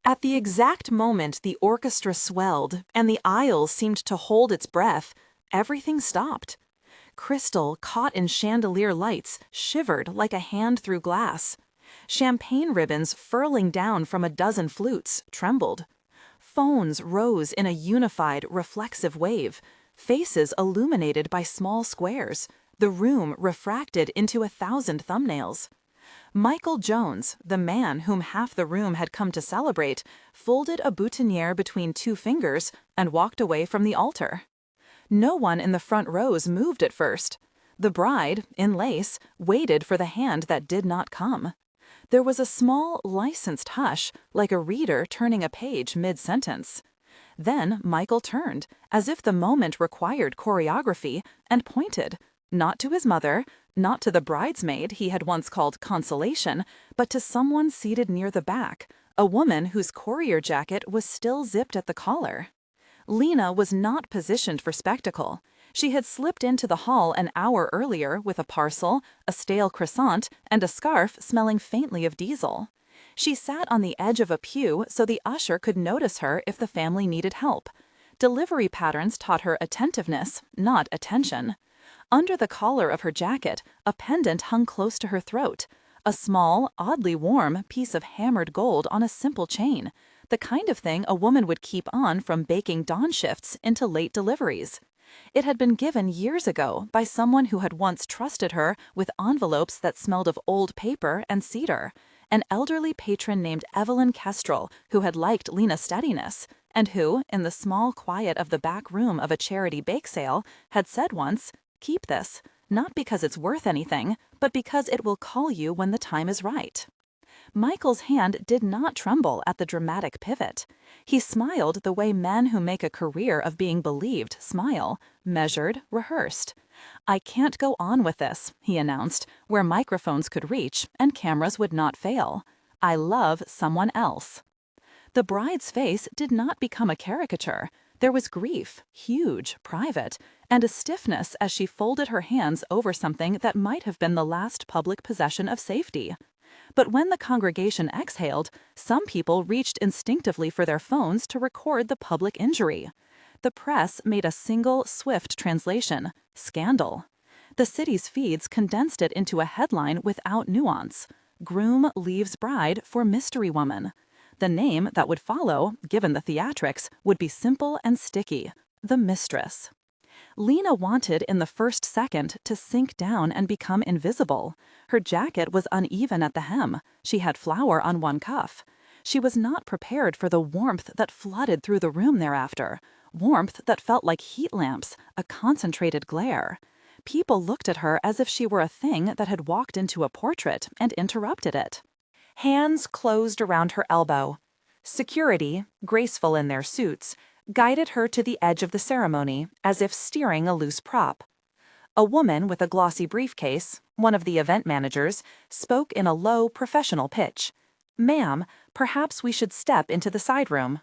At the exact moment the orchestra swelled and the aisle seemed to hold its breath, everything stopped. Crystal, caught in chandelier lights, shivered like a hand through glass. Champagne ribbons furling down from a dozen flutes trembled. Phones rose in a unified, reflexive wave, faces illuminated by small squares, the room refracted into 1,000 thumbnails. Michael Jones, the man whom half the room had come to celebrate, folded a boutonniere between two fingers and walked away from the altar. No one in the front rows moved at first. The bride, in lace, waited for the hand that did not come. There was a small, licensed hush, like a reader turning a page mid-sentence. Then Michael turned, as if the moment required choreography, and pointed, not to his mother, not to the bridesmaid he had once called Consolation, but to someone seated near the back, a woman whose courier jacket was still zipped at the collar. Lena was not positioned for spectacle. She had slipped into the hall an hour earlier with a parcel, a stale croissant, and a scarf smelling faintly of diesel. She sat on the edge of a pew so the usher could notice her if the family needed help. Delivery patterns taught her attentiveness, not attention. Under the collar of her jacket, a pendant hung close to her throat, a small, oddly warm piece of hammered gold on a simple chain, the kind of thing a woman would keep on from baking dawn shifts into late deliveries. It had been given years ago by someone who had once trusted her with envelopes that smelled of old paper and cedar, an elderly patron named Evelyn Kestrel who had liked Lena's steadiness, and who, in the small quiet of the back room of a charity bake sale, had said once, "Keep this, not because it's worth anything, but because it will call you when the time is right." Michael's hand did not tremble at the dramatic pivot. He smiled the way men who make a career of being believed smile, measured, rehearsed. "I can't go on with this," he announced, where microphones could reach and cameras would not fail. "I love someone else." The bride's face did not become a caricature. There was grief, huge, private, and a stiffness as she folded her hands over something that might have been the last public possession of safety. But when the congregation exhaled, some people reached instinctively for their phones to record the public injury. The press made a single, swift translation: scandal. The city's feeds condensed it into a headline without nuance: "Groom leaves bride for mystery woman." The name that would follow, given the theatrics, would be simple and sticky: the mistress. Lena wanted in the first second to sink down and become invisible. Her jacket was uneven at the hem. She had flour on one cuff. She was not prepared for the warmth that flooded through the room thereafter, warmth that felt like heat lamps, a concentrated glare. People looked at her as if she were a thing that had walked into a portrait and interrupted it. Hands closed around her elbow. Security, graceful in their suits, guided her to the edge of the ceremony, as if steering a loose prop. A woman with a glossy briefcase, one of the event managers, spoke in a low, professional pitch. "Ma'am, perhaps we should step into the side room."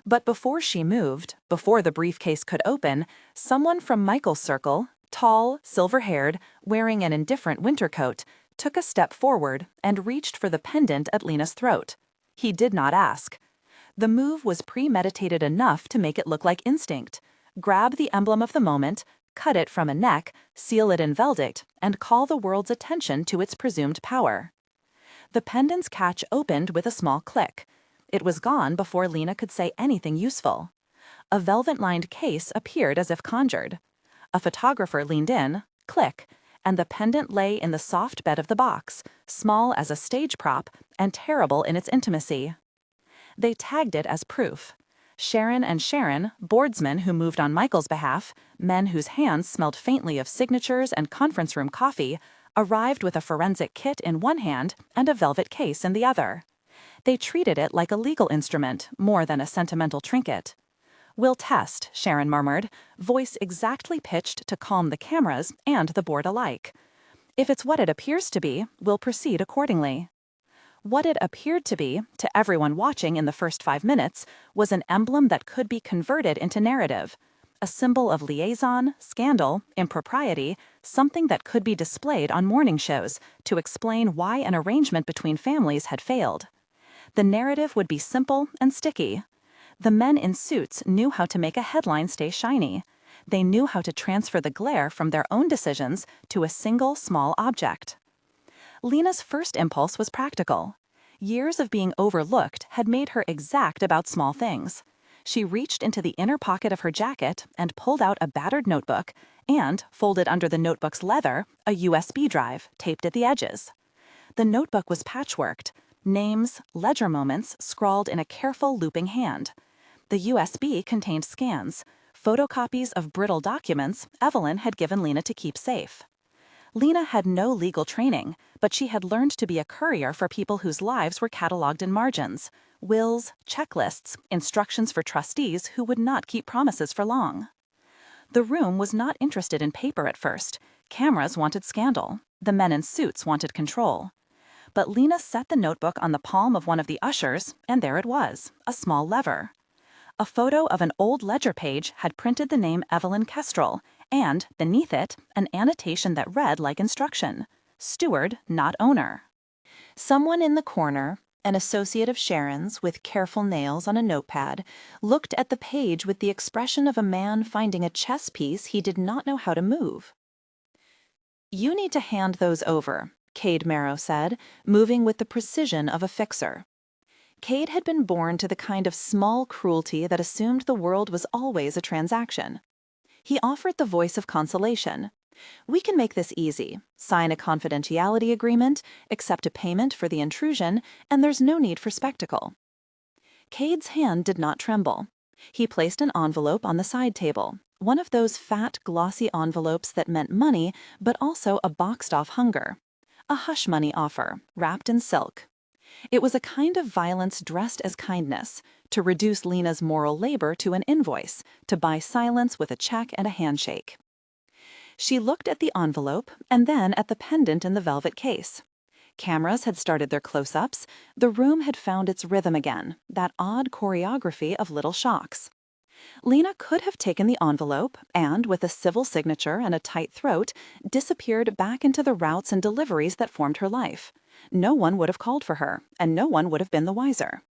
But before she moved, before the briefcase could open, someone from Michael's circle, tall, silver-haired, wearing an indifferent winter coat, took a step forward and reached for the pendant at Lena's throat. He did not ask. The move was premeditated enough to make it look like instinct. Grab the emblem of the moment, cut it from a neck, seal it in velvet, and call the world's attention to its presumed power. The pendant's catch opened with a small click. It was gone before Lena could say anything useful. A velvet-lined case appeared as if conjured. A photographer leaned in, click, and the pendant lay in the soft bed of the box, small as a stage prop and terrible in its intimacy. They tagged it as proof. Sharon and Sharon, boardsmen who moved on Michael's behalf, men whose hands smelled faintly of signatures and conference room coffee, arrived with a forensic kit in one hand and a velvet case in the other. They treated it like a legal instrument more than a sentimental trinket. "We'll test," Sharon murmured, voice exactly pitched to calm the cameras and the board alike. "If it's what it appears to be, we'll proceed accordingly." What it appeared to be, to everyone watching in the first 5 minutes, was an emblem that could be converted into narrative. A symbol of liaison, scandal, impropriety, something that could be displayed on morning shows to explain why an arrangement between families had failed. The narrative would be simple and sticky. The men in suits knew how to make a headline stay shiny. They knew how to transfer the glare from their own decisions to a single small object. Lena's first impulse was practical. Years of being overlooked had made her exact about small things. She reached into the inner pocket of her jacket and pulled out a battered notebook and, folded under the notebook's leather, a USB drive taped at the edges. The notebook was patchworked, names, ledger moments scrawled in a careful looping hand. The USB contained scans, photocopies of brittle documents Evelyn had given Lena to keep safe. Lena had no legal training, but she had learned to be a courier for people whose lives were cataloged in margins, wills, checklists, instructions for trustees who would not keep promises for long. The room was not interested in paper at first. Cameras wanted scandal. The men in suits wanted control. But Lena set the notebook on the palm of one of the ushers, and there it was, a small lever. A photo of an old ledger page had printed the name Evelyn Kestrel, and, beneath it, an annotation that read like instruction: steward, not owner. Someone in the corner, an associate of Sharon's with careful nails on a notepad, looked at the page with the expression of a man finding a chess piece he did not know how to move. "You need to hand those over," Cade Marrow said, moving with the precision of a fixer. Cade had been born to the kind of small cruelty that assumed the world was always a transaction. He offered the voice of consolation. "We can make this easy. Sign a confidentiality agreement, accept a payment for the intrusion, and there's no need for spectacle." Cade's hand did not tremble. He placed an envelope on the side table, one of those fat, glossy envelopes that meant money, but also a boxed-off hunger. A hush-money offer, wrapped in silk. It was a kind of violence dressed as kindness, to reduce Lena's moral labor to an invoice, to buy silence with a check and a handshake. She looked at the envelope and then at the pendant in the velvet case. Cameras had started their close-ups. The room had found its rhythm again, that odd choreography of little shocks. Lena could have taken the envelope and, with a civil signature and a tight throat, disappeared back into the routes and deliveries that formed her life. No one would have called for her, and no one would have been the wiser.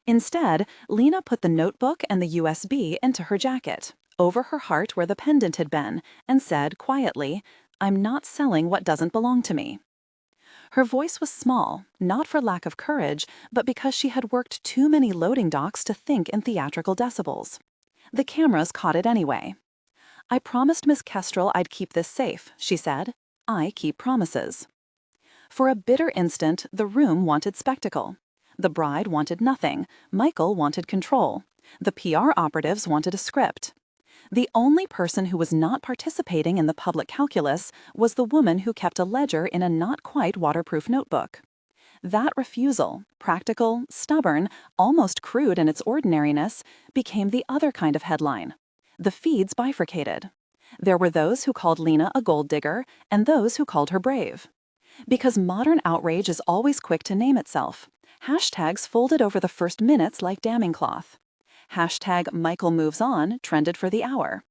Instead, Lena put the notebook and the USB into her jacket, over her heart where the pendant had been, and said quietly, "I'm not selling what doesn't belong to me." Her voice was small, not for lack of courage, but because she had worked too many loading docks to think in theatrical decibels. The cameras caught it anyway. "I promised Miss Kestrel I'd keep this safe," she said. "I keep promises." For a bitter instant, the room wanted spectacle. The bride wanted nothing. Michael wanted control. The PR operatives wanted a script. The only person who was not participating in the public calculus was the woman who kept a ledger in a not quite waterproof notebook. That refusal, practical, stubborn, almost crude in its ordinariness, became the other kind of headline. The feeds bifurcated. There were those who called Lena a gold digger and those who called her brave. Because modern outrage is always quick to name itself, hashtags folded over the first minutes like damming cloth. Hashtag Michael moves on trended for the hour.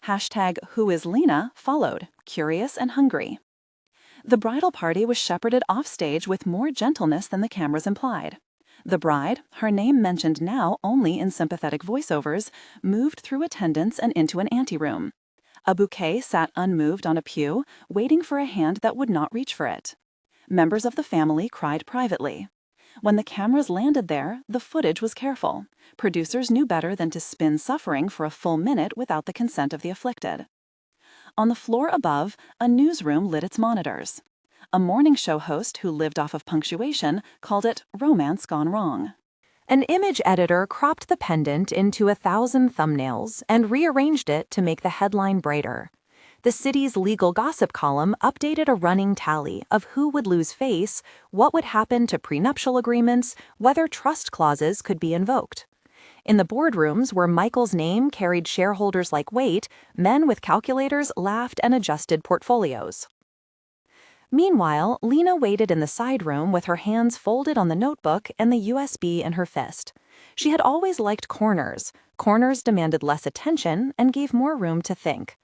Hashtag Who is Lena followed, curious and hungry. The bridal party was shepherded offstage with more gentleness than the cameras implied. The bride, her name mentioned now only in sympathetic voiceovers, moved through attendants and into an anteroom. A bouquet sat unmoved on a pew, waiting for a hand that would not reach for it. Members of the family cried privately. When the cameras landed there, the footage was careful. Producers knew better than to spin suffering for a full minute without the consent of the afflicted. On the floor above, a newsroom lit its monitors. A morning show host who lived off of punctuation called it romance gone wrong. An image editor cropped the pendant into 1,000 thumbnails and rearranged it to make the headline brighter. The city's legal gossip column updated a running tally of who would lose face, what would happen to prenuptial agreements, whether trust clauses could be invoked. In the boardrooms where Michael's name carried shareholders like weight, men with calculators laughed and adjusted portfolios. Meanwhile, Lena waited in the side room with her hands folded on the notebook and the USB in her fist. She had always liked corners. Corners demanded less attention and gave more room to think.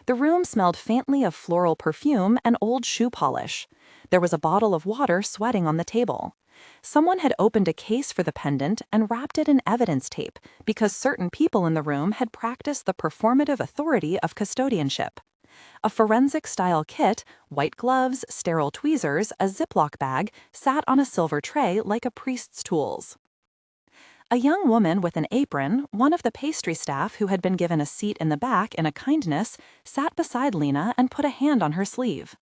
The room smelled faintly of floral perfume and old shoe polish. There was a bottle of water sweating on the table. Someone had opened a case for the pendant and wrapped it in evidence tape because certain people in the room had practiced the performative authority of custodianship. A forensic-style kit, white gloves, sterile tweezers, a Ziploc bag, sat on a silver tray like a priest's tools. A young woman with an apron, one of the pastry staff who had been given a seat in the back in a kindness, sat beside Lena and put a hand on her sleeve.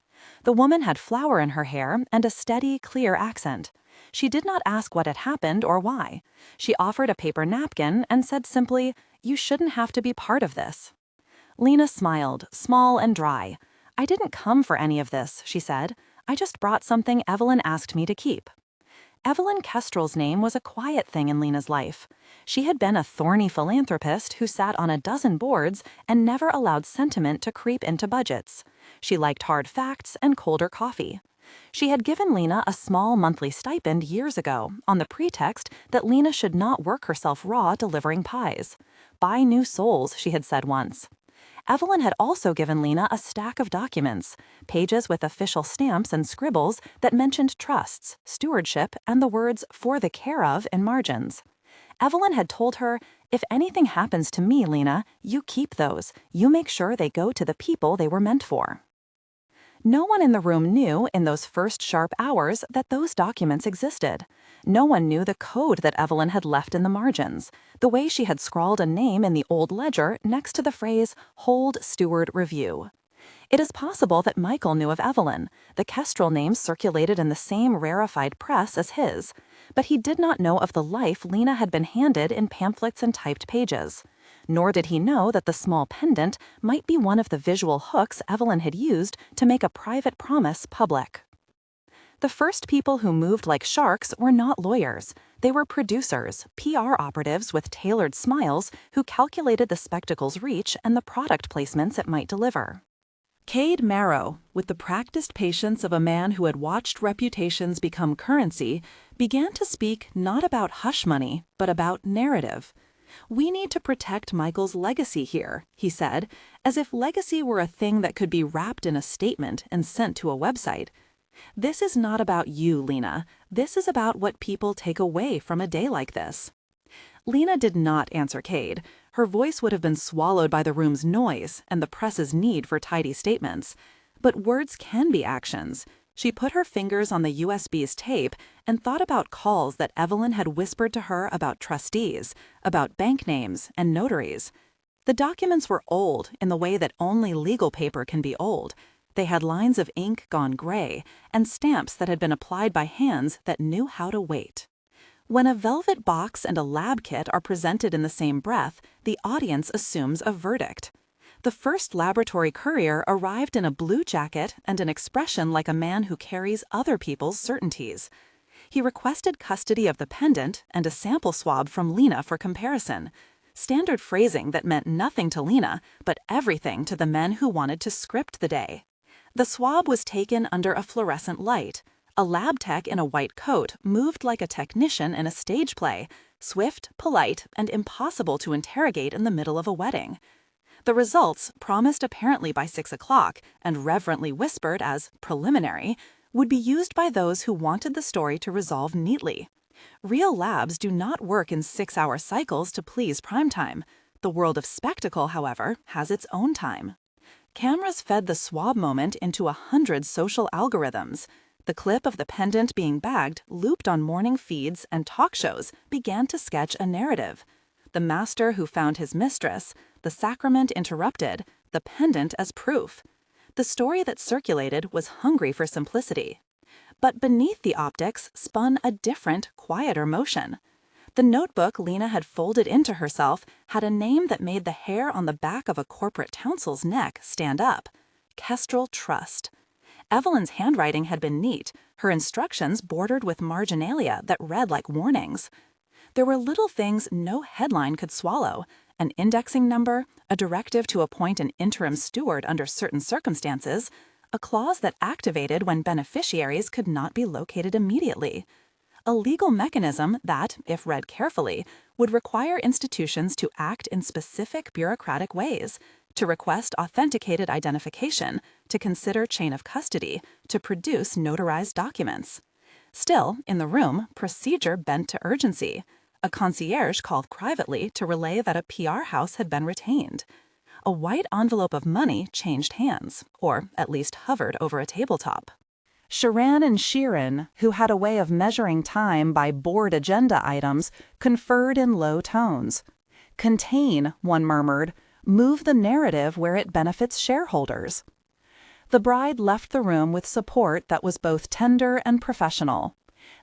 The woman had flour in her hair and a steady, clear accent. She did not ask what had happened or why. She offered a paper napkin and said simply, "You shouldn't have to be part of this." Lena smiled, small and dry. "I didn't come for any of this," she said. "I just brought something Evelyn asked me to keep." Evelyn Kestrel's name was a quiet thing in Lena's life. She had been a thorny philanthropist who sat on a dozen boards and never allowed sentiment to creep into budgets. She liked hard facts and colder coffee. She had given Lena a small monthly stipend years ago on the pretext that Lena should not work herself raw delivering pies. "Buy new souls," she had said once. Evelyn had also given Lena a stack of documents, pages with official stamps and scribbles that mentioned trusts, stewardship, and the words "for the care of" in margins. Evelyn had told her, "If anything happens to me, Lena, you keep those. You make sure they go to the people they were meant for." No one in the room knew, in those first sharp hours, that those documents existed. No one knew the code that Evelyn had left in the margins, the way she had scrawled a name in the old ledger next to the phrase, "Hold Steward Review." It is possible that Michael knew of Evelyn. The Kestrel name circulated in the same rarefied press as his. But he did not know of the life Lena had been handed in pamphlets and typed pages. Nor did he know that the small pendant might be one of the visual hooks Evelyn had used to make a private promise public. The first people who moved like sharks were not lawyers. They were producers, PR operatives with tailored smiles who calculated the spectacle's reach and the product placements it might deliver. Cade Marrow, with the practiced patience of a man who had watched reputations become currency, began to speak not about hush money, but about narrative. "We need to protect Michael's legacy here," he said, as if legacy were a thing that could be wrapped in a statement and sent to a website. "This is not about you, Lena. This is about what people take away from a day like this." Lena did not answer Cade. Her voice would have been swallowed by the room's noise and the press's need for tidy statements. But words can be actions. She put her fingers on the USB's tape and thought about calls that Evelyn had whispered to her about trustees, about bank names, and notaries. The documents were old in the way that only legal paper can be old. They had lines of ink gone gray and stamps that had been applied by hands that knew how to wait. When a velvet box and a lab kit are presented in the same breath, the audience assumes a verdict. The first laboratory courier arrived in a blue jacket and an expression like a man who carries other people's certainties. He requested custody of the pendant and a sample swab from Lena for comparison. Standard phrasing that meant nothing to Lena, but everything to the men who wanted to script the day. The swab was taken under a fluorescent light. A lab tech in a white coat moved like a technician in a stage play, swift, polite, and impossible to interrogate in the middle of a wedding. The results, promised apparently by 6 o'clock and reverently whispered as preliminary, would be used by those who wanted the story to resolve neatly. Real labs do not work in 6-hour cycles to please primetime. The world of spectacle, however, has its own time. Cameras fed the swab moment into 100 social algorithms. The clip of the pendant being bagged looped on morning feeds and talk shows began to sketch a narrative. The master who found his mistress, the sacrament interrupted, the pendant as proof. The story that circulated was hungry for simplicity. But beneath the optics spun a different, quieter motion. The notebook Lena had folded into herself had a name that made the hair on the back of a corporate counsel's neck stand up: Kestrel Trust. Evelyn's handwriting had been neat, her instructions bordered with marginalia that read like warnings. There were little things no headline could swallow: an indexing number, a directive to appoint an interim steward under certain circumstances, a clause that activated when beneficiaries could not be located immediately. A legal mechanism that, if read carefully, would require institutions to act in specific bureaucratic ways, to request authenticated identification, to consider chain of custody, to produce notarized documents. Still, in the room, procedure bent to urgency. A concierge called privately to relay that a PR house had been retained. A white envelope of money changed hands, or at least hovered over a tabletop. Sharan and Sheeran, who had a way of measuring time by board agenda items, conferred in low tones. "Contain," one murmured, "move the narrative where it benefits shareholders." The bride left the room with support that was both tender and professional.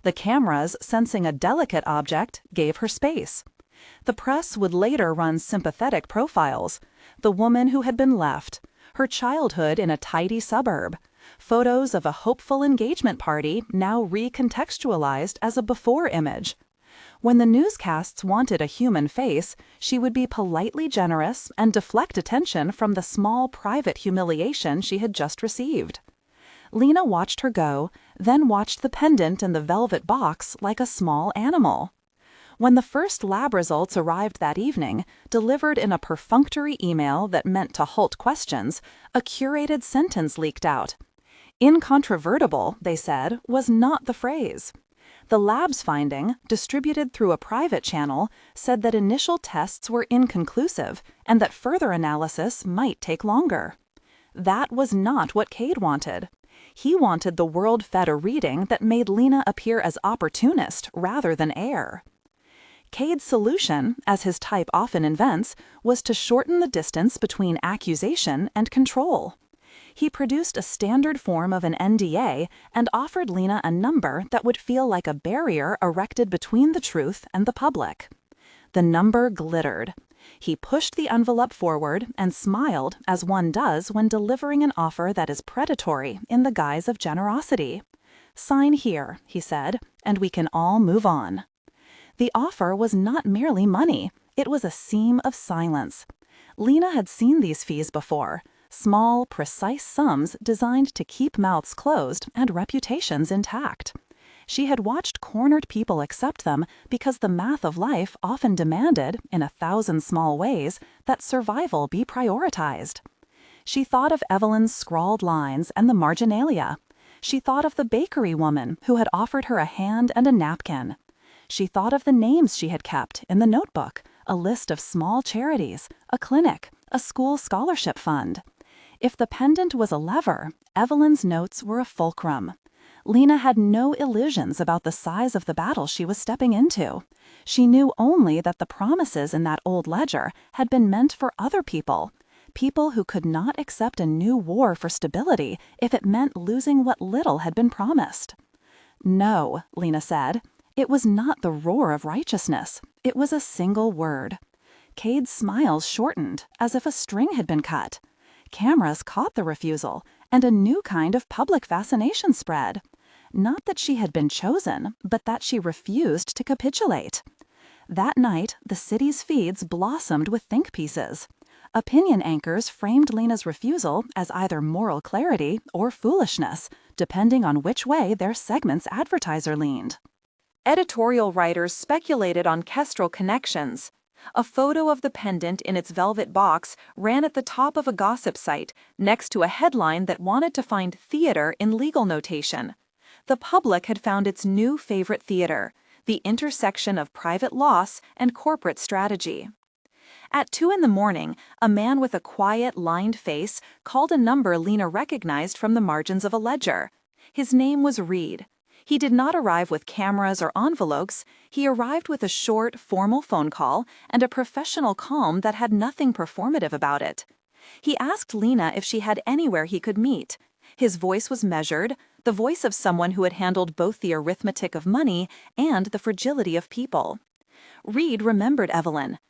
The cameras, sensing a delicate object, gave her space. The press would later run sympathetic profiles. The woman who had been left, her childhood in a tidy suburb, photos of a hopeful engagement party now recontextualized as a before image. When the newscasts wanted a human face, she would be politely generous and deflect attention from the small private humiliation she had just received. Lena watched her go, then watched the pendant in the velvet box like a small animal. When the first lab results arrived that evening, delivered in a perfunctory email that meant to halt questions, a curated sentence leaked out. Incontrovertible, they said, was not the phrase. The lab's finding, distributed through a private channel, said that initial tests were inconclusive and that further analysis might take longer. That was not what Cade wanted. He wanted the world fed a reading that made Lena appear as opportunist rather than heir. Cade's solution, as his type often invents, was to shorten the distance between accusation and control. He produced a standard form of an NDA and offered Lena a number that would feel like a barrier erected between the truth and the public. The number glittered. He pushed the envelope forward and smiled, as one does when delivering an offer that is predatory in the guise of generosity. "Sign here," he said, "and we can all move on." The offer was not merely money, it was a seam of silence. Lena had seen these fees before, small, precise sums designed to keep mouths closed and reputations intact. She had watched cornered people accept them because the math of life often demanded, in 1,000 small ways, that survival be prioritized. She thought of Evelyn's scrawled lines and the marginalia. She thought of the bakery woman who had offered her a hand and a napkin. She thought of the names she had kept in the notebook, a list of small charities, a clinic, a school scholarship fund. If the pendant was a lever, Evelyn's notes were a fulcrum. Lena had no illusions about the size of the battle she was stepping into. She knew only that the promises in that old ledger had been meant for other people, people who could not accept a new war for stability if it meant losing what little had been promised. "No," Lena said. It was not the roar of righteousness. It was a single word. Cade's smiles shortened, as if a string had been cut. Cameras caught the refusal, and a new kind of public fascination spread. Not that she had been chosen, but that she refused to capitulate. That night, the city's feeds blossomed with think pieces. Opinion anchors framed Lena's refusal as either moral clarity or foolishness, depending on which way their segment's advertiser leaned. Editorial writers speculated on kestrel connections. A photo of the pendant in its velvet box ran at the top of a gossip site, next to a headline that wanted to find theater in legal notation. The public had found its new favorite theater, the intersection of private loss and corporate strategy. At 2 a.m, a man with a quiet, lined face called a number Lena recognized from the margins of a ledger. His name was Reed. He did not arrive with cameras or envelopes. He arrived with a short, formal phone call and a professional calm that had nothing performative about it. He asked Lena if she had anywhere he could meet. His voice was measured, the voice of someone who had handled both the arithmetic of money and the fragility of people. Reed remembered Evelyn.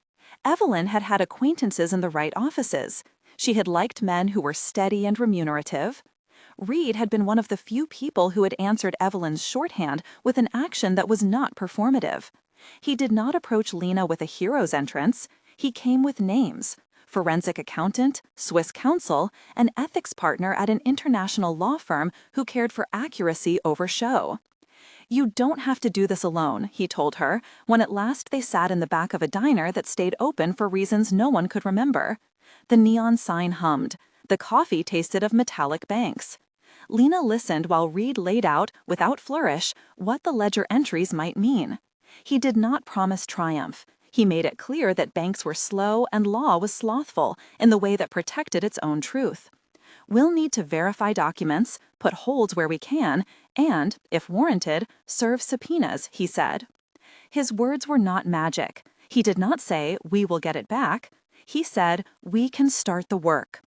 Evelyn had had acquaintances in the right offices. She had liked men who were steady and remunerative. Reed had been one of the few people who had answered Evelyn's shorthand with an action that was not performative. He did not approach Lena with a hero's entrance. He came with names: forensic accountant, Swiss counsel, an ethics partner at an international law firm who cared for accuracy over show. "You don't have to do this alone," he told her, when at last they sat in the back of a diner that stayed open for reasons no one could remember. The neon sign hummed. The coffee tasted of metallic banks. Lena listened while Reed laid out, without flourish, what the ledger entries might mean. He did not promise triumph. He made it clear that banks were slow and law was slothful in the way that protected its own truth. We'll need to verify documents, put holds where we can, and, if warranted, serve subpoenas, he said. His words were not magic. He did not say, "We will get it back." He said, "We can start the work."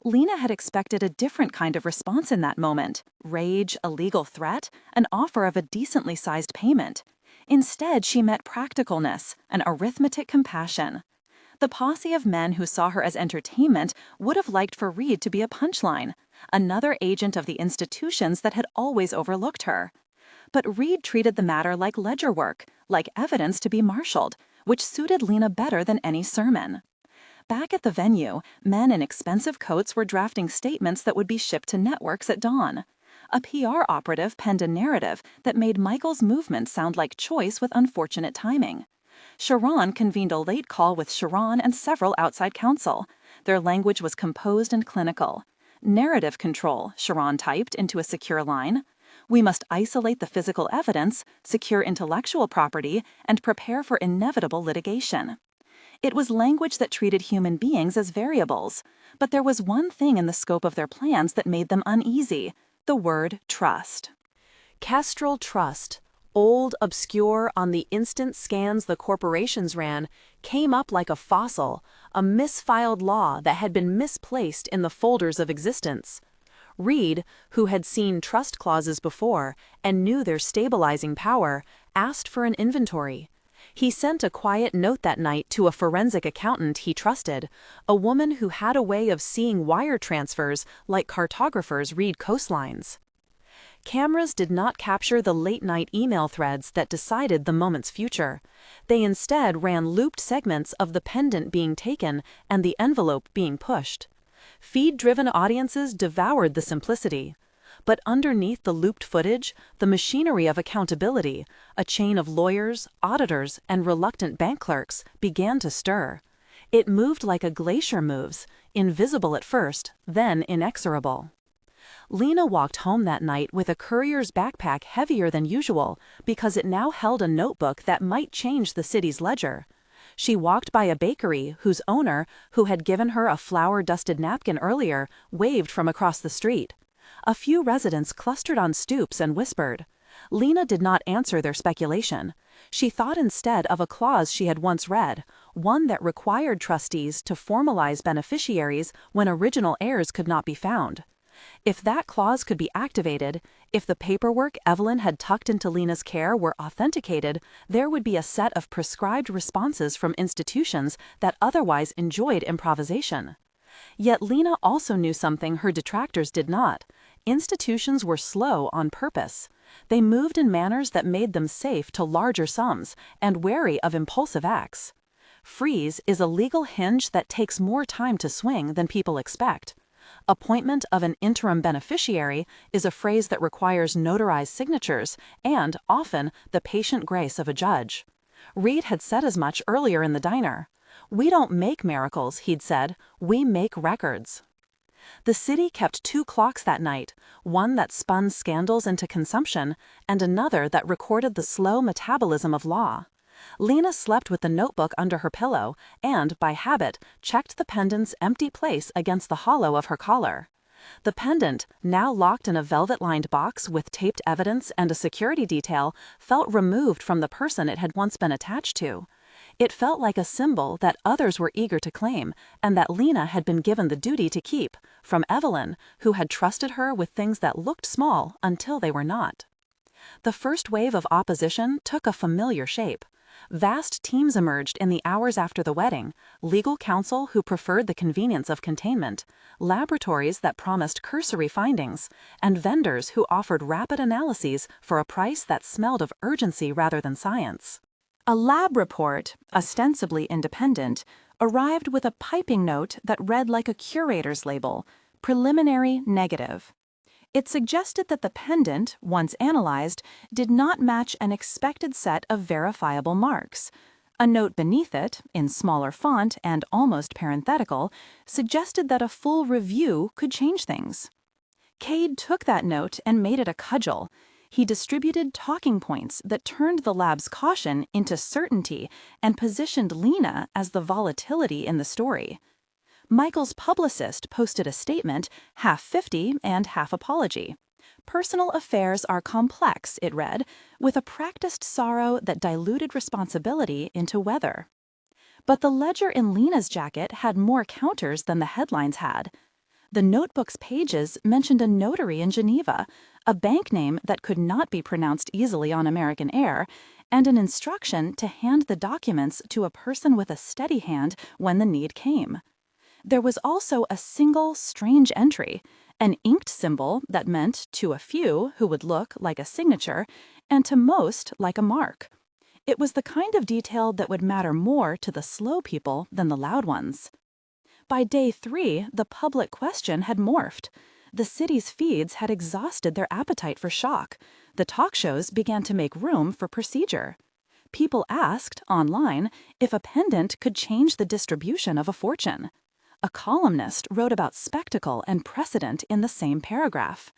Lena had expected a different kind of response in that moment: rage, a legal threat, an offer of a decently sized payment. Instead, she met practicalness, an arithmetic compassion. The posse of men who saw her as entertainment would have liked for Reed to be a punchline, another agent of the institutions that had always overlooked her. But Reed treated the matter like ledger work, like evidence to be marshaled, which suited Lena better than any sermon. Back at the venue, men in expensive coats were drafting statements that would be shipped to networks at dawn. A PR operative penned a narrative that made Michael's movement sound like choice with unfortunate timing. Sharon convened a late call with Sharon and several outside counsel. Their language was composed and clinical. Narrative control, Sharon typed into a secure line. We must isolate the physical evidence, secure intellectual property, and prepare for inevitable litigation. It was language that treated human beings as variables, but there was one thing in the scope of their plans that made them uneasy: the word trust. Kestrel trust, old, obscure, on the instant scans the corporations ran, came up like a fossil, a misfiled law that had been misplaced in the folders of existence. Reed, who had seen trust clauses before and knew their stabilizing power, asked for an inventory. He sent a quiet note that night to a forensic accountant he trusted, a woman who had a way of seeing wire transfers like cartographers read coastlines. Cameras did not capture the late-night email threads that decided the moment's future. They instead ran looped segments of the pendant being taken and the envelope being pushed. Feed-driven audiences devoured the simplicity. But underneath the looped footage, the machinery of accountability, a chain of lawyers, auditors, and reluctant bank clerks, began to stir. It moved like a glacier moves, invisible at first, then inexorable. Lena walked home that night with a courier's backpack heavier than usual because it now held a notebook that might change the city's ledger. She walked by a bakery whose owner, who had given her a flour-dusted napkin earlier, waved from across the street. A few residents clustered on stoops and whispered. Lena did not answer their speculation. She thought instead of a clause she had once read, one that required trustees to formalize beneficiaries when original heirs could not be found. If that clause could be activated, if the paperwork Evelyn had tucked into Lena's care were authenticated, there would be a set of prescribed responses from institutions that otherwise enjoyed improvisation. Yet Lena also knew something her detractors did not. Institutions were slow on purpose. They moved in manners that made them safe to larger sums and wary of impulsive acts. Freeze is a legal hinge that takes more time to swing than people expect. Appointment of an interim beneficiary is a phrase that requires notarized signatures and, often, the patient grace of a judge. Reed had said as much earlier in the diner. "We don't make miracles," he'd said, "we make records." The city kept two clocks that night, one that spun scandals into consumption, and another that recorded the slow metabolism of law. Lena slept with the notebook under her pillow and, by habit, checked the pendant's empty place against the hollow of her collar. The pendant, now locked in a velvet-lined box with taped evidence and a security detail, felt removed from the person it had once been attached to. It felt like a symbol that others were eager to claim and that Lena had been given the duty to keep, from Evelyn, who had trusted her with things that looked small until they were not. The first wave of opposition took a familiar shape. Vast teams emerged in the hours after the wedding, legal counsel who preferred the convenience of containment, laboratories that promised cursory findings, and vendors who offered rapid analyses for a price that smelled of urgency rather than science. A lab report, ostensibly independent, arrived with a piping note that read like a curator's label, preliminary negative. It suggested that the pendant, once analyzed, did not match an expected set of verifiable marks. A note beneath it, in smaller font and almost parenthetical, suggested that a full review could change things. Cade took that note and made it a cudgel. He distributed talking points that turned the lab's caution into certainty and positioned Lena as the volatility in the story. Michael's publicist posted a statement, half 50 and half apology. Personal affairs are complex, it read, with a practiced sorrow that diluted responsibility into weather. But the ledger in Lena's jacket had more counters than the headlines had. The notebook's pages mentioned a notary in Geneva, a bank name that could not be pronounced easily on American air, and an instruction to hand the documents to a person with a steady hand when the need came. There was also a single, strange entry, an inked symbol that meant to a few who would look like a signature, and to most like a mark. It was the kind of detail that would matter more to the slow people than the loud ones. By day 3, the public question had morphed. The city's feeds had exhausted their appetite for shock. The talk shows began to make room for procedure. People asked, online, if a pendant could change the distribution of a fortune. A columnist wrote about spectacle and precedent in the same paragraph.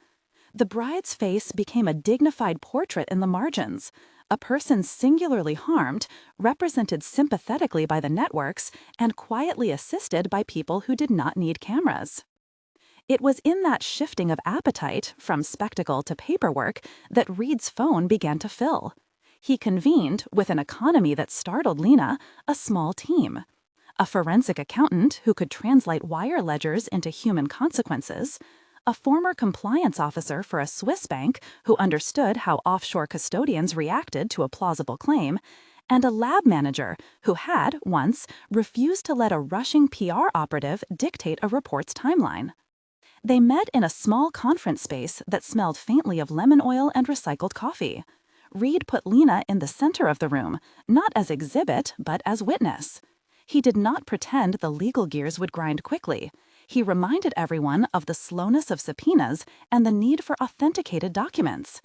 The bride's face became a dignified portrait in the margins. A person singularly harmed, represented sympathetically by the networks, and quietly assisted by people who did not need cameras. It was in that shifting of appetite, from spectacle to paperwork, that Reed's phone began to fill. He convened, with an economy that startled Lena, a small team. A forensic accountant who could translate wire ledgers into human consequences, a former compliance officer for a Swiss bank who understood how offshore custodians reacted to a plausible claim, and a lab manager who had, once, refused to let a rushing PR operative dictate a report's timeline. They met in a small conference space that smelled faintly of lemon oil and recycled coffee. Reed put Lena in the center of the room, not as exhibit, but as witness. He did not pretend the legal gears would grind quickly. He reminded everyone of the slowness of subpoenas and the need for authenticated documents.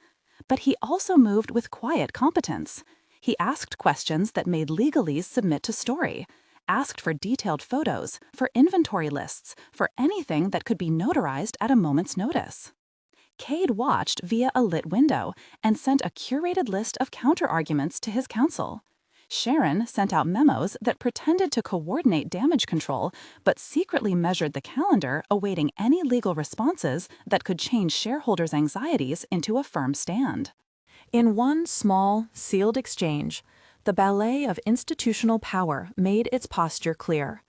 But he also moved with quiet competence. He asked questions that made legalese submit to story, asked for detailed photos, for inventory lists, for anything that could be notarized at a moment's notice. Cade watched via a lit window and sent a curated list of counterarguments to his counsel. Sharon sent out memos that pretended to coordinate damage control but secretly measured the calendar, awaiting any legal responses that could change shareholders' anxieties into a firm stand. In one small, sealed exchange, the ballet of institutional power made its posture clear.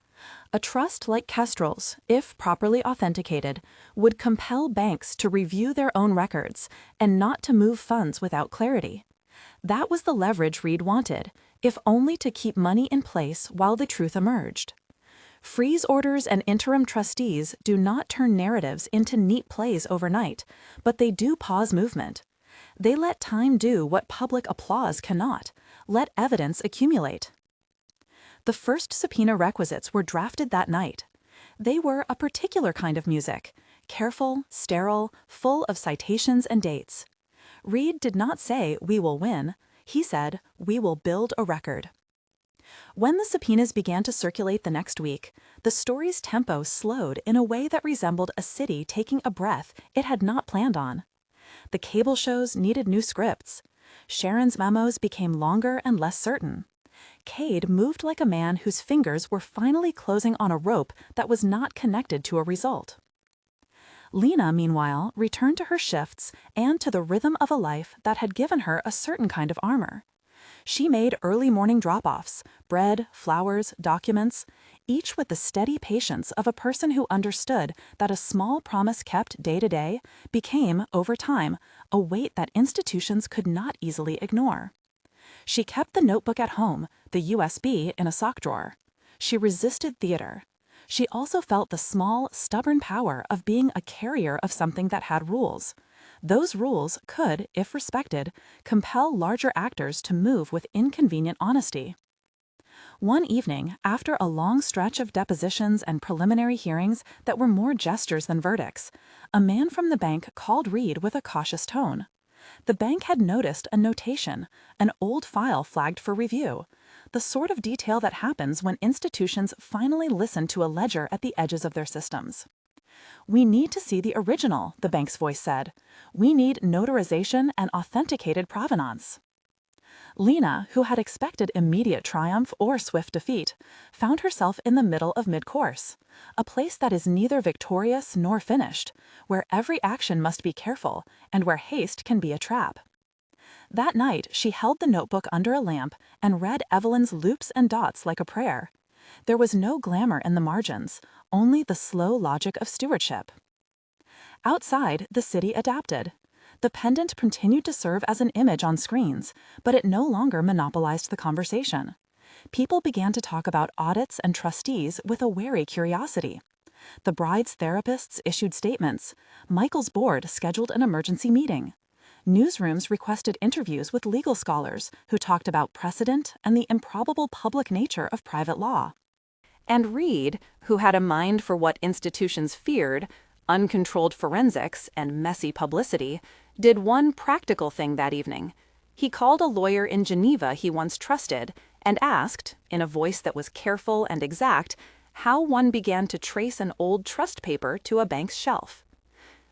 A trust like Kestrel's, if properly authenticated, would compel banks to review their own records and not to move funds without clarity. That was the leverage Reed wanted, if only to keep money in place while the truth emerged. Freeze orders and interim trustees do not turn narratives into neat plays overnight, but they do pause movement. They let time do what public applause cannot, let evidence accumulate. The first subpoena requisites were drafted that night. They were a particular kind of music, careful, sterile, full of citations and dates. Reed did not say, "We will win." He said, "We will build a record." When the subpoenas began to circulate the next week, the story's tempo slowed in a way that resembled a city taking a breath it had not planned on. The cable shows needed new scripts. Sharon's memos became longer and less certain. Cade moved like a man whose fingers were finally closing on a rope that was not connected to a result. Lena, meanwhile, returned to her shifts and to the rhythm of a life that had given her a certain kind of armor. She made early morning drop-offs, bread, flowers, documents, each with the steady patience of a person who understood that a small promise kept day to day became, over time, a weight that institutions could not easily ignore. She kept the notebook at home, the USB in a sock drawer. She resisted theater. She also felt the small, stubborn power of being a carrier of something that had rules. Those rules could, if respected, compel larger actors to move with inconvenient honesty. One evening, after a long stretch of depositions and preliminary hearings that were more gestures than verdicts, a man from the bank called Reed with a cautious tone. The bank had noticed a notation, an old file flagged for review, the sort of detail that happens when institutions finally listen to a ledger at the edges of their systems. "We need to see the original," the bank's voice said. "We need notarization and authenticated provenance." Lena, who had expected immediate triumph or swift defeat, found herself in the middle of mid-course, a place that is neither victorious nor finished, where every action must be careful and where haste can be a trap. That night, she held the notebook under a lamp and read Evelyn's loops and dots like a prayer. There was no glamour in the margins, only the slow logic of stewardship. Outside, the city adapted. The pendant continued to serve as an image on screens, but it no longer monopolized the conversation. People began to talk about audits and trustees with a wary curiosity. The bride's therapists issued statements. Michael's board scheduled an emergency meeting. Newsrooms requested interviews with legal scholars who talked about precedent and the improbable public nature of private law. And Reed, who had a mind for what institutions feared, uncontrolled forensics and messy publicity, did one practical thing that evening. He called a lawyer in Geneva he once trusted and asked, in a voice that was careful and exact, how one began to trace an old trust paper to a bank's shelf.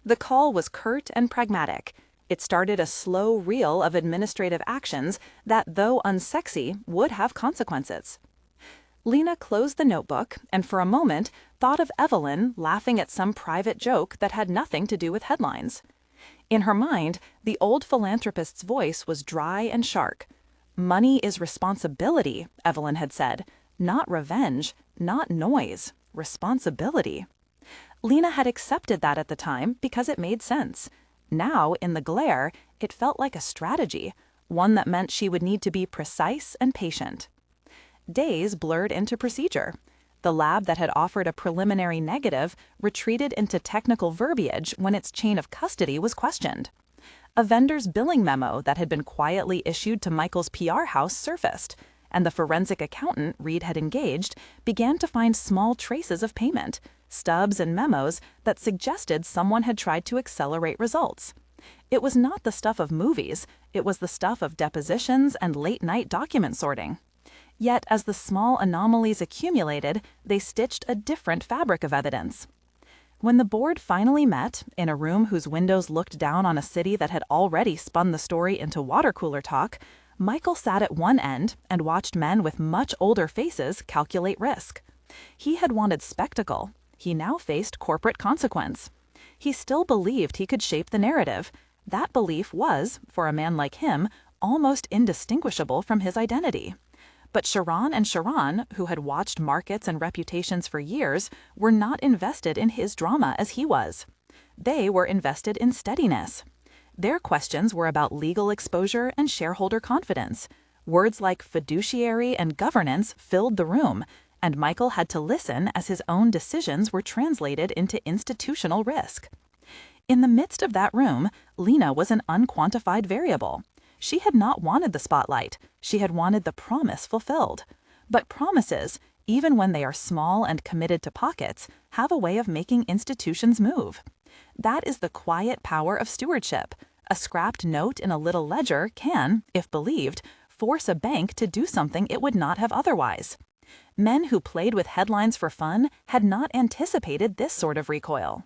The call was curt and pragmatic. It started a slow reel of administrative actions that, though unsexy, would have consequences. Lena closed the notebook and for a moment thought of Evelyn laughing at some private joke that had nothing to do with headlines. In her mind, the old philanthropist's voice was dry and sharp. "Money is responsibility," Evelyn had said. "Not revenge, not noise, responsibility." Lena had accepted that at the time because it made sense. Now, in the glare, it felt like a strategy, one that meant she would need to be precise and patient. Days blurred into procedure. The lab that had offered a preliminary negative retreated into technical verbiage when its chain of custody was questioned. A vendor's billing memo that had been quietly issued to Michael's PR house surfaced, and the forensic accountant Reed had engaged began to find small traces of payment, stubs and memos that suggested someone had tried to accelerate results. It was not the stuff of movies, it was the stuff of depositions and late-night document sorting. Yet, as the small anomalies accumulated, they stitched a different fabric of evidence. When the board finally met, in a room whose windows looked down on a city that had already spun the story into water cooler talk, Michael sat at one end and watched men with much older faces calculate risk. He had wanted spectacle. He now faced corporate consequence. He still believed he could shape the narrative. That belief was, for a man like him, almost indistinguishable from his identity. But Sharon and Sharon, who had watched markets and reputations for years, were not invested in his drama as he was. They were invested in steadiness. Their questions were about legal exposure and shareholder confidence. Words like fiduciary and governance filled the room, and Michael had to listen as his own decisions were translated into institutional risk. In the midst of that room, Lena was an unquantified variable. She had not wanted the spotlight. She had wanted the promise fulfilled. But promises, even when they are small and committed to pockets, have a way of making institutions move. That is the quiet power of stewardship. A scrapped note in a little ledger can, if believed, force a bank to do something it would not have otherwise. Men who played with headlines for fun had not anticipated this sort of recoil.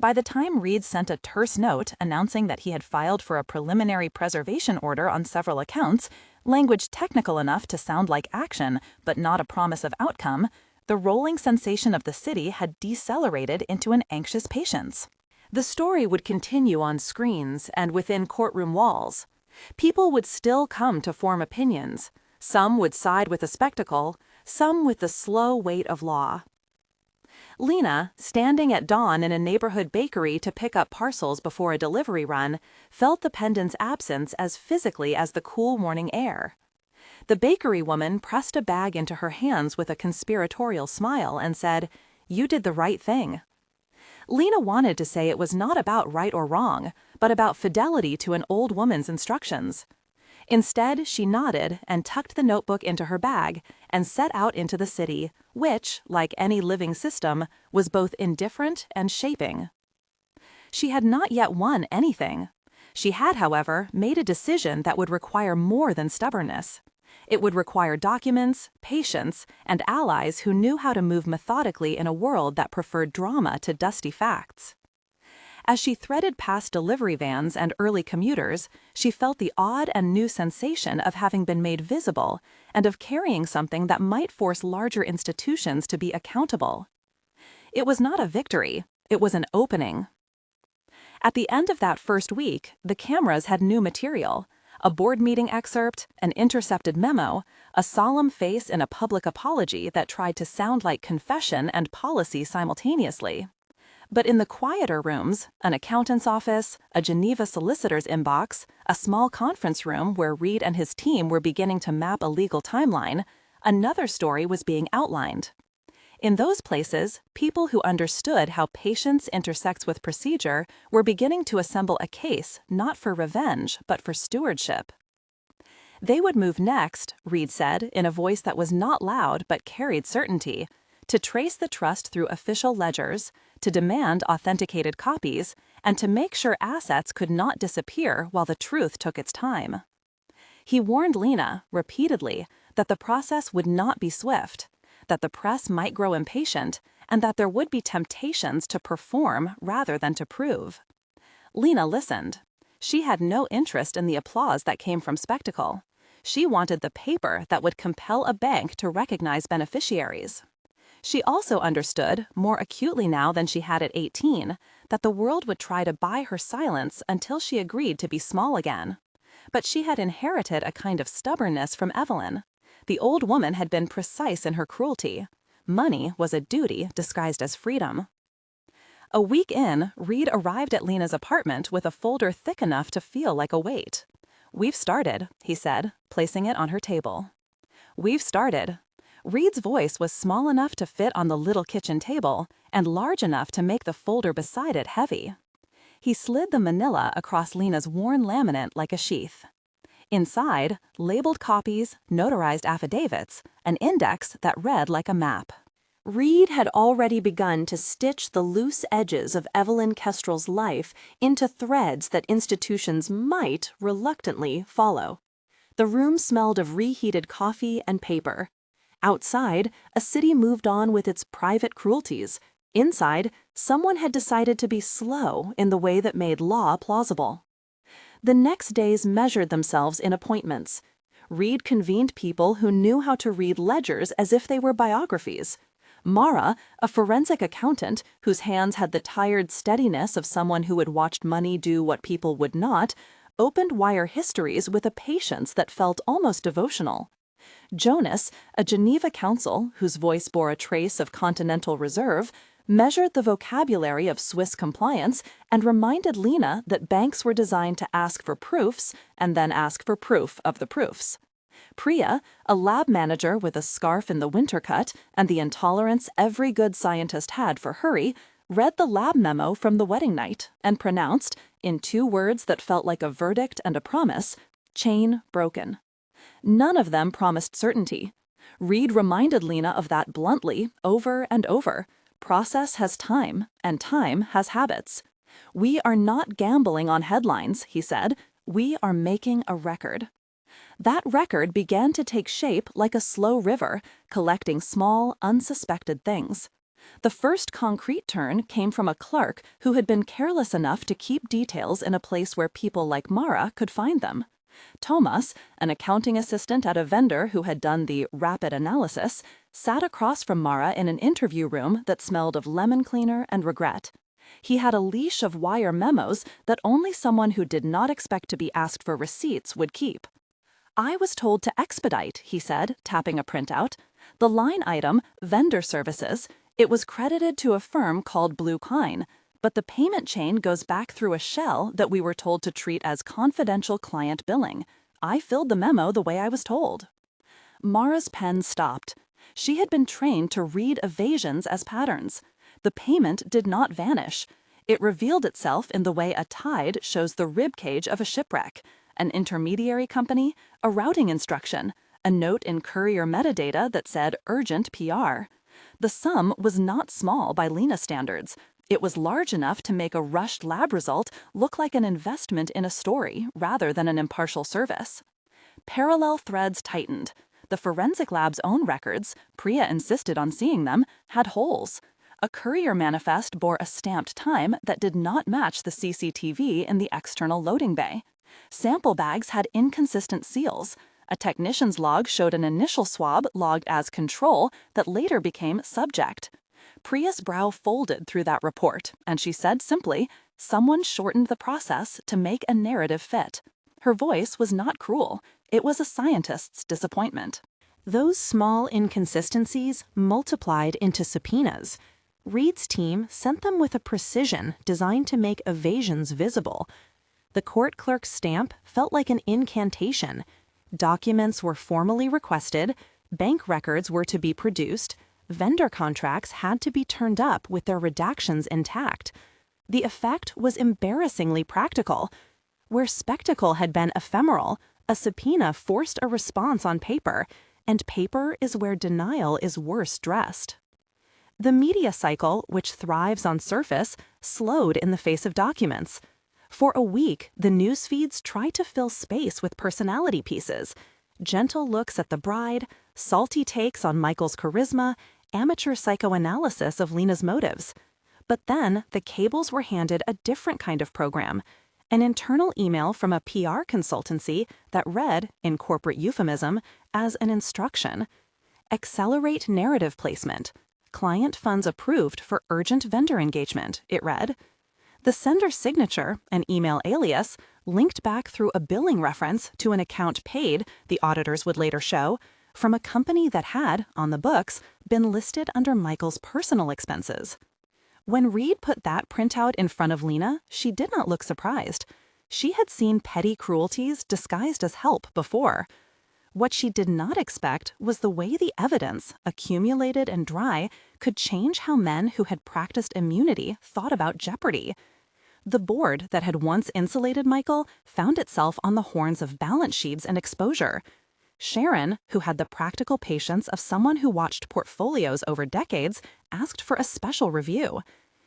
By the time Reed sent a terse note announcing that he had filed for a preliminary preservation order on several accounts, language technical enough to sound like action but not a promise of outcome, the rolling sensation of the city had decelerated into an anxious patience. The story would continue on screens and within courtroom walls. People would still come to form opinions. Some would side with the spectacle, some with the slow weight of law. Lena, standing at dawn in a neighborhood bakery to pick up parcels before a delivery run, felt the pendant's absence as physically as the cool morning air. The bakery woman pressed a bag into her hands with a conspiratorial smile and said, "You did the right thing." Lena wanted to say it was not about right or wrong, but about fidelity to an old woman's instructions. Instead, she nodded and tucked the notebook into her bag and set out into the city, which, like any living system, was both indifferent and shaping. She had not yet won anything. She had, however, made a decision that would require more than stubbornness. It would require documents, patience, and allies who knew how to move methodically in a world that preferred drama to dusty facts. As she threaded past delivery vans and early commuters, she felt the odd and new sensation of having been made visible and of carrying something that might force larger institutions to be accountable. It was not a victory, it was an opening. At the end of that first week, the cameras had new material: a board meeting excerpt, an intercepted memo, a solemn face in a public apology that tried to sound like confession and policy simultaneously. But in the quieter rooms, an accountant's office, a Geneva solicitor's inbox, a small conference room where Reed and his team were beginning to map a legal timeline, another story was being outlined. In those places, people who understood how patience intersects with procedure were beginning to assemble a case not for revenge but for stewardship. They would move next, Reed said in a voice that was not loud but carried certainty, to trace the trust through official ledgers, to demand authenticated copies, and to make sure assets could not disappear while the truth took its time. He warned Lena, repeatedly, that the process would not be swift, that the press might grow impatient, and that there would be temptations to perform rather than to prove. Lena listened. She had no interest in the applause that came from spectacle. She wanted the paper that would compel a bank to recognize beneficiaries. She also understood, more acutely now than she had at 18, that the world would try to buy her silence until she agreed to be small again. But she had inherited a kind of stubbornness from Evelyn. The old woman had been precise in her cruelty. Money was a duty disguised as freedom. A week in, Reed arrived at Lena's apartment with a folder thick enough to feel like a weight. "We've started," he said, placing it on her table. "We've started." Reed's voice was small enough to fit on the little kitchen table and large enough to make the folder beside it heavy. He slid the manila across Lena's worn laminate like a sheath. Inside, labeled copies, notarized affidavits, an index that read like a map. Reed had already begun to stitch the loose edges of Evelyn Kestrel's life into threads that institutions might reluctantly follow. The room smelled of reheated coffee and paper. Outside, a city moved on with its private cruelties. Inside, someone had decided to be slow in the way that made law plausible. The next days measured themselves in appointments. Reed convened people who knew how to read ledgers as if they were biographies. Mara, a forensic accountant whose hands had the tired steadiness of someone who had watched money do what people would not, opened wire histories with a patience that felt almost devotional. Jonas, a Geneva counsel whose voice bore a trace of continental reserve, measured the vocabulary of Swiss compliance and reminded Lena that banks were designed to ask for proofs and then ask for proof of the proofs. Priya, a lab manager with a scarf in the winter cut and the intolerance every good scientist had for hurry, read the lab memo from the wedding night and pronounced, in 2 words that felt like a verdict and a promise, "chain broken." None of them promised certainty. Reed reminded Lena of that bluntly, over and over. Process has time, and time has habits. "We are not gambling on headlines," he said. "We are making a record." That record began to take shape like a slow river, collecting small, unsuspected things. The first concrete turn came from a clerk who had been careless enough to keep details in a place where people like Mara could find them. Thomas, an accounting assistant at a vendor who had done the rapid analysis, sat across from Mara in an interview room that smelled of lemon cleaner and regret. He had a leash of wire memos that only someone who did not expect to be asked for receipts would keep. "I was told to expedite," he said, tapping a printout. "The line item, vendor services, it was credited to a firm called Blue Kine, but the payment chain goes back through a shell that we were told to treat as confidential client billing. I filled the memo the way I was told." Mara's pen stopped. She had been trained to read evasions as patterns. The payment did not vanish. It revealed itself in the way a tide shows the rib cage of a shipwreck, an intermediary company, a routing instruction, a note in courier metadata that said urgent PR. The sum was not small by Lena standards. It was large enough to make a rushed lab result look like an investment in a story rather than an impartial service. Parallel threads tightened. The forensic lab's own records, Priya insisted on seeing them, had holes. A courier manifest bore a stamped time that did not match the CCTV in the external loading bay. Sample bags had inconsistent seals. A technician's log showed an initial swab logged as control that later became subject. Priya's brow folded through that report, and she said simply, "Someone shortened the process to make a narrative fit." Her voice was not cruel. It was a scientist's disappointment. Those small inconsistencies multiplied into subpoenas. Reed's team sent them with a precision designed to make evasions visible. The court clerk's stamp felt like an incantation. Documents were formally requested, bank records were to be produced, vendor contracts had to be turned up with their redactions intact. The effect was embarrassingly practical. Where spectacle had been ephemeral, a subpoena forced a response on paper, and paper is where denial is worst dressed. The media cycle, which thrives on surface, slowed in the face of documents. For a week, the news feeds tried to fill space with personality pieces. Gentle looks at the bride, salty takes on Michael's charisma, amateur psychoanalysis of Lena's motives. But then, the cables were handed a different kind of program. An internal email from a PR consultancy that read, in corporate euphemism, as an instruction. Accelerate narrative placement. Client funds approved for urgent vendor engagement, it read. The sender's signature, an email alias, linked back through a billing reference to an account paid, the auditors would later show, from a company that had, on the books, been listed under Michael's personal expenses. When Reed put that printout in front of Lena, she did not look surprised. She had seen petty cruelties disguised as help before. What she did not expect was the way the evidence, accumulated and dry, could change how men who had practiced immunity thought about jeopardy. The board that had once insulated Michael found itself on the horns of balance sheets and exposure. Sharon, who had the practical patience of someone who watched portfolios over decades, asked for a special review.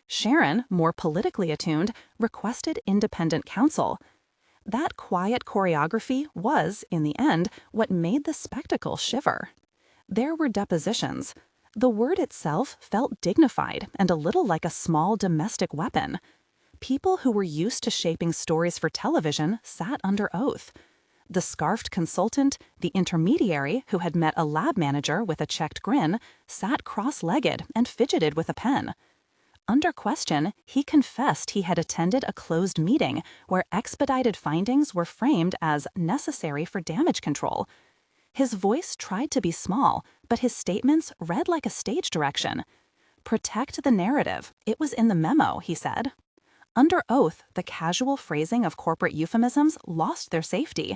Sharon, more politically attuned, requested independent counsel. That quiet choreography was, in the end, what made the spectacle shiver. There were depositions. The word itself felt dignified and a little like a small domestic weapon. People who were used to shaping stories for television sat under oath. The scarfed consultant, the intermediary who had met a lab manager with a checked grin, sat cross-legged and fidgeted with a pen. Under question, he confessed he had attended a closed meeting where expedited findings were framed as necessary for damage control. His voice tried to be small, but his statements read like a stage direction. "Protect the narrative. It was in the memo," he said. Under oath, the casual phrasing of corporate euphemisms lost their safety.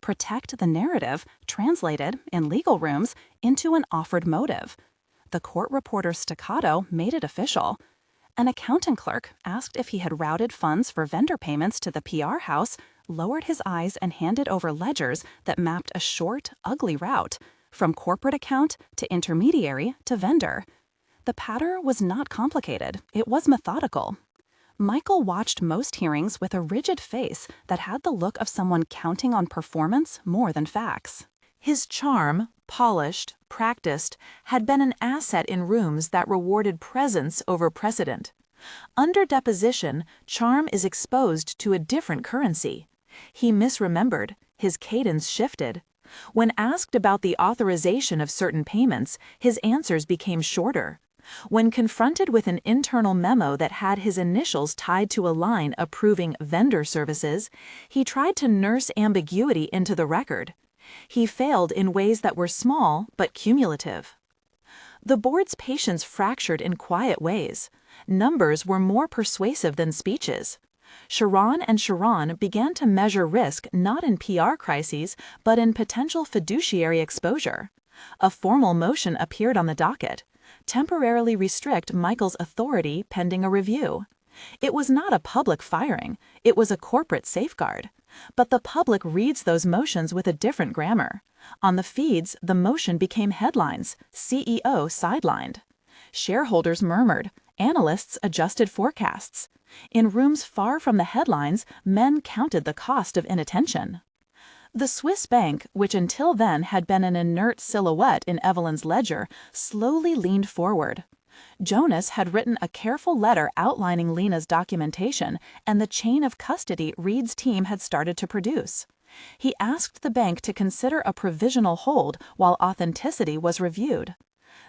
Protect the narrative translated, in legal rooms, into an offered motive. The court reporter's staccato made it official. An accounting clerk, asked if he had routed funds for vendor payments to the PR house, lowered his eyes and handed over ledgers that mapped a short, ugly route, from corporate account to intermediary to vendor. The pattern was not complicated, it was methodical. Michael watched most hearings with a rigid face that had the look of someone counting on performance more than facts. His charm, polished, practiced, had been an asset in rooms that rewarded presence over precedent. Under deposition, charm is exposed to a different currency. He misremembered, his cadence shifted. When asked about the authorization of certain payments, his answers became shorter. When confronted with an internal memo that had his initials tied to a line approving vendor services, he tried to nurse ambiguity into the record. He failed in ways that were small but cumulative. The board's patience fractured in quiet ways. Numbers were more persuasive than speeches. Sharon and Sharon began to measure risk not in PR crises but in potential fiduciary exposure. A formal motion appeared on the docket. Temporarily restrict Michael's authority pending a review. It was not a public firing, it was a corporate safeguard. But the public reads those motions with a different grammar. On the feeds, the motion became headlines, CEO sidelined. Shareholders murmured, analysts adjusted forecasts. In rooms far from the headlines, men counted the cost of inattention. The Swiss bank, which until then had been an inert silhouette in Evelyn's ledger, slowly leaned forward. Jonas had written a careful letter outlining Lena's documentation and the chain of custody Reed's team had started to produce. He asked the bank to consider a provisional hold while authenticity was reviewed.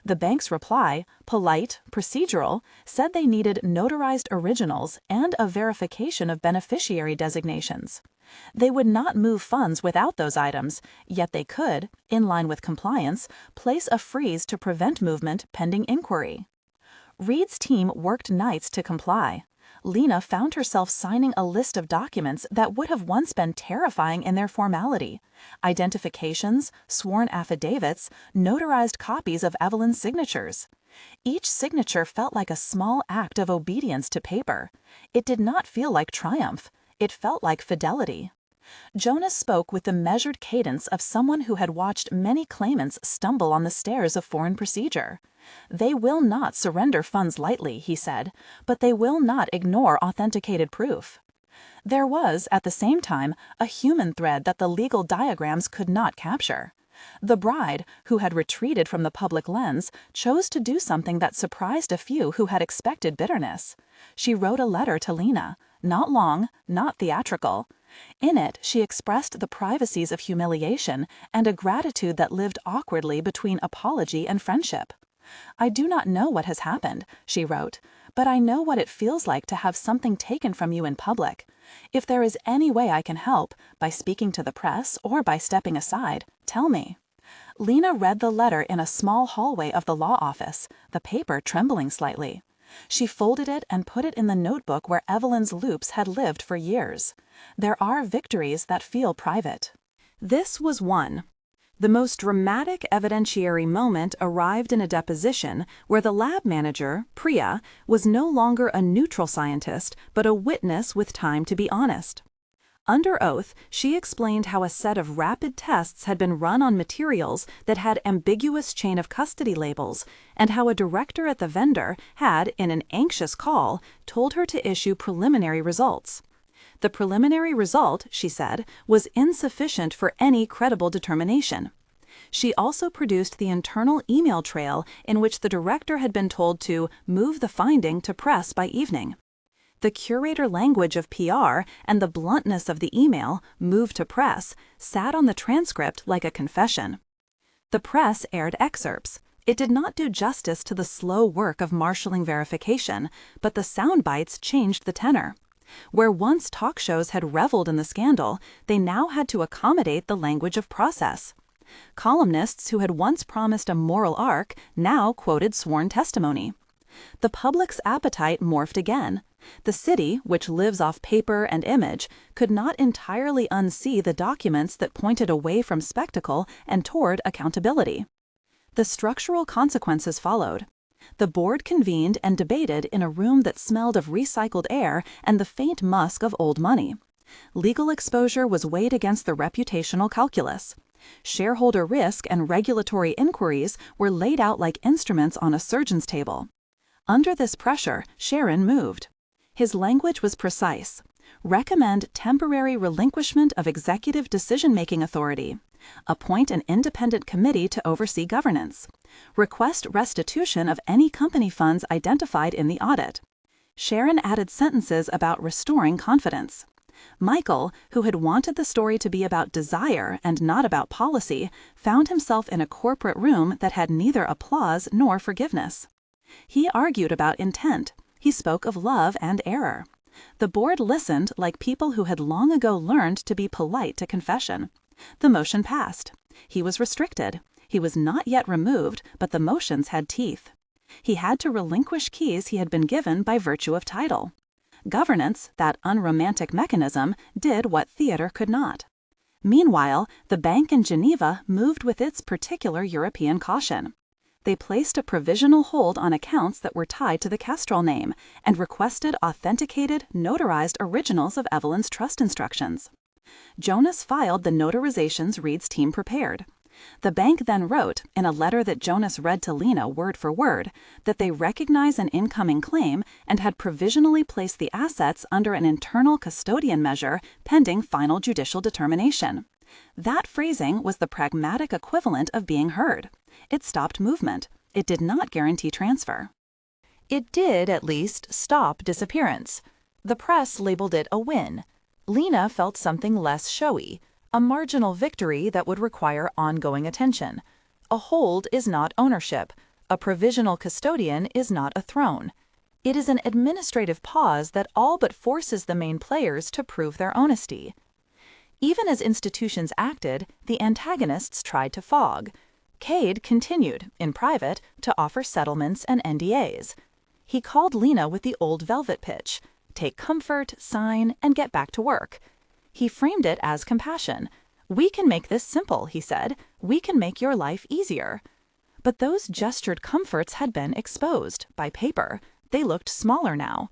The bank's reply, polite, procedural, said they needed notarized originals and a verification of beneficiary designations. They would not move funds without those items, yet they could, in line with compliance, place a freeze to prevent movement pending inquiry. Reed's team worked nights to comply. Lena found herself signing a list of documents that would have once been terrifying in their formality: identifications, sworn affidavits, notarized copies of Evelyn's signatures. Each signature felt like a small act of obedience to paper. It did not feel like triumph. It felt like fidelity. Jonas spoke with the measured cadence of someone who had watched many claimants stumble on the stairs of foreign procedure. They will not surrender funds lightly, he said, but they will not ignore authenticated proof. There was, at the same time, a human thread that the legal diagrams could not capture. The bride, who had retreated from the public lens, chose to do something that surprised a few who had expected bitterness. She wrote a letter to Lena, not long, not theatrical. In it, she expressed the privacies of humiliation and a gratitude that lived awkwardly between apology and friendship. "I do not know what has happened," she wrote, "but I know what it feels like to have something taken from you in public. If there is any way I can help, by speaking to the press or by stepping aside, tell me." Lena read the letter in a small hallway of the law office, the paper trembling slightly. She folded it and put it in the notebook where Evelyn's loops had lived for years. There are victories that feel private. This was one. The most dramatic evidentiary moment arrived in a deposition where the lab manager, Priya, was no longer a neutral scientist, but a witness with time to be honest. Under oath, she explained how a set of rapid tests had been run on materials that had ambiguous chain of custody labels, and how a director at the vendor had, in an anxious call, told her to issue preliminary results. The preliminary result, she said, was insufficient for any credible determination. She also produced the internal email trail in which the director had been told to move the finding to press by evening. The curator language of PR and the bluntness of the email, move to press, sat on the transcript like a confession. The press aired excerpts. It did not do justice to the slow work of marshalling verification, but the sound bites changed the tenor. Where once talk shows had reveled in the scandal, they now had to accommodate the language of process. Columnists who had once promised a moral arc now quoted sworn testimony. The public's appetite morphed again. The city, which lives off paper and image, could not entirely unsee the documents that pointed away from spectacle and toward accountability. The structural consequences followed. The board convened and debated in a room that smelled of recycled air and the faint musk of old money. Legal exposure was weighed against the reputational calculus. Shareholder risk and regulatory inquiries were laid out like instruments on a surgeon's table. Under this pressure, Sharon moved. His language was precise. Recommend temporary relinquishment of executive decision-making authority. Appoint an independent committee to oversee governance. Request restitution of any company funds identified in the audit. Sharon added sentences about restoring confidence. Michael, who had wanted the story to be about desire and not about policy, found himself in a corporate room that had neither applause nor forgiveness. He argued about intent. He spoke of love and error. The board listened like people who had long ago learned to be polite to confession. The motion passed. He was restricted. He was not yet removed, but the motions had teeth. He had to relinquish keys he had been given by virtue of title. Governance, that unromantic mechanism, did what theater could not. Meanwhile, the bank in Geneva moved with its particular European caution. They placed a provisional hold on accounts that were tied to the Kestrel name and requested authenticated, notarized originals of Evelyn's trust instructions. Jonas filed the notarizations Reed's team prepared. The bank then wrote, in a letter that Jonas read to Lena word for word, that they recognize an incoming claim and had provisionally placed the assets under an internal custodian measure pending final judicial determination. That phrasing was the pragmatic equivalent of being heard. It stopped movement. It did not guarantee transfer. It did, at least, stop disappearance. The press labeled it a win. Lena felt something less showy, a marginal victory that would require ongoing attention. A hold is not ownership. A provisional custodian is not a throne. It is an administrative pause that all but forces the main players to prove their honesty. Even as institutions acted, the antagonists tried to fog. Cade continued, in private, to offer settlements and NDAs. He called Lena with the old velvet pitch: take comfort, sign, and get back to work. He framed it as compassion. We can make this simple, he said. We can make your life easier. But those gestured comforts had been exposed by paper. They looked smaller now.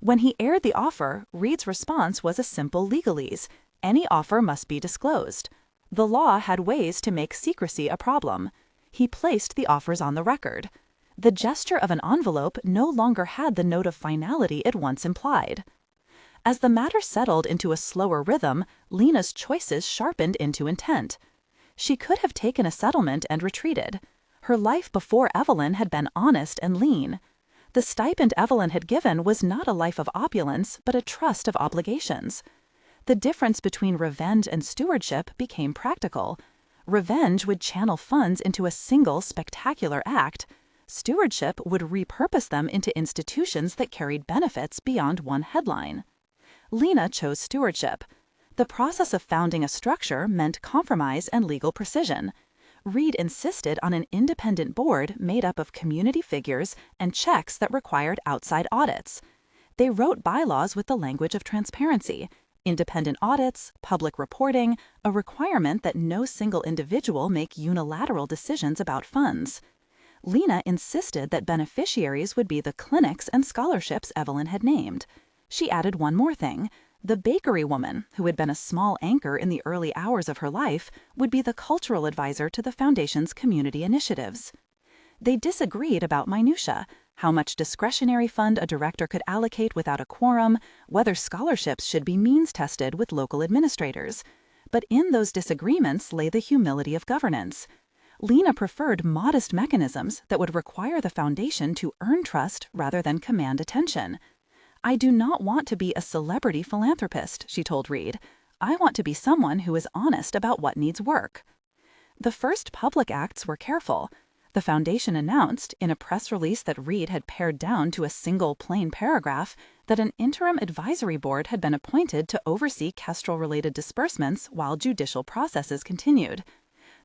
When he aired the offer, Reed's response was a simple legalese. Any offer must be disclosed. The law had ways to make secrecy a problem. He placed the offers on the record. The gesture of an envelope no longer had the note of finality it once implied. As the matter settled into a slower rhythm, Lena's choices sharpened into intent. She could have taken a settlement and retreated. Her life before Evelyn had been honest and lean. The stipend Evelyn had given was not a life of opulence, but a trust of obligations. The difference between revenge and stewardship became practical. Revenge would channel funds into a single spectacular act. Stewardship would repurpose them into institutions that carried benefits beyond one headline. Lena chose stewardship. The process of founding a structure meant compromise and legal precision. Reed insisted on an independent board made up of community figures and checks that required outside audits. They wrote bylaws with the language of transparency: independent audits, public reporting, a requirement that no single individual make unilateral decisions about funds. Lena insisted that beneficiaries would be the clinics and scholarships Evelyn had named. She added one more thing. The bakery woman, who had been a small anchor in the early hours of her life, would be the cultural advisor to the Foundation's community initiatives. They disagreed about minutiae: how much discretionary fund a director could allocate without a quorum, whether scholarships should be means-tested with local administrators. But in those disagreements lay the humility of governance. Lena preferred modest mechanisms that would require the Foundation to earn trust rather than command attention. I do not want to be a celebrity philanthropist, she told Reed. I want to be someone who is honest about what needs work. The first public acts were careful. The Foundation announced, in a press release that Reed had pared down to a single plain paragraph, that an interim advisory board had been appointed to oversee Kestrel-related disbursements while judicial processes continued.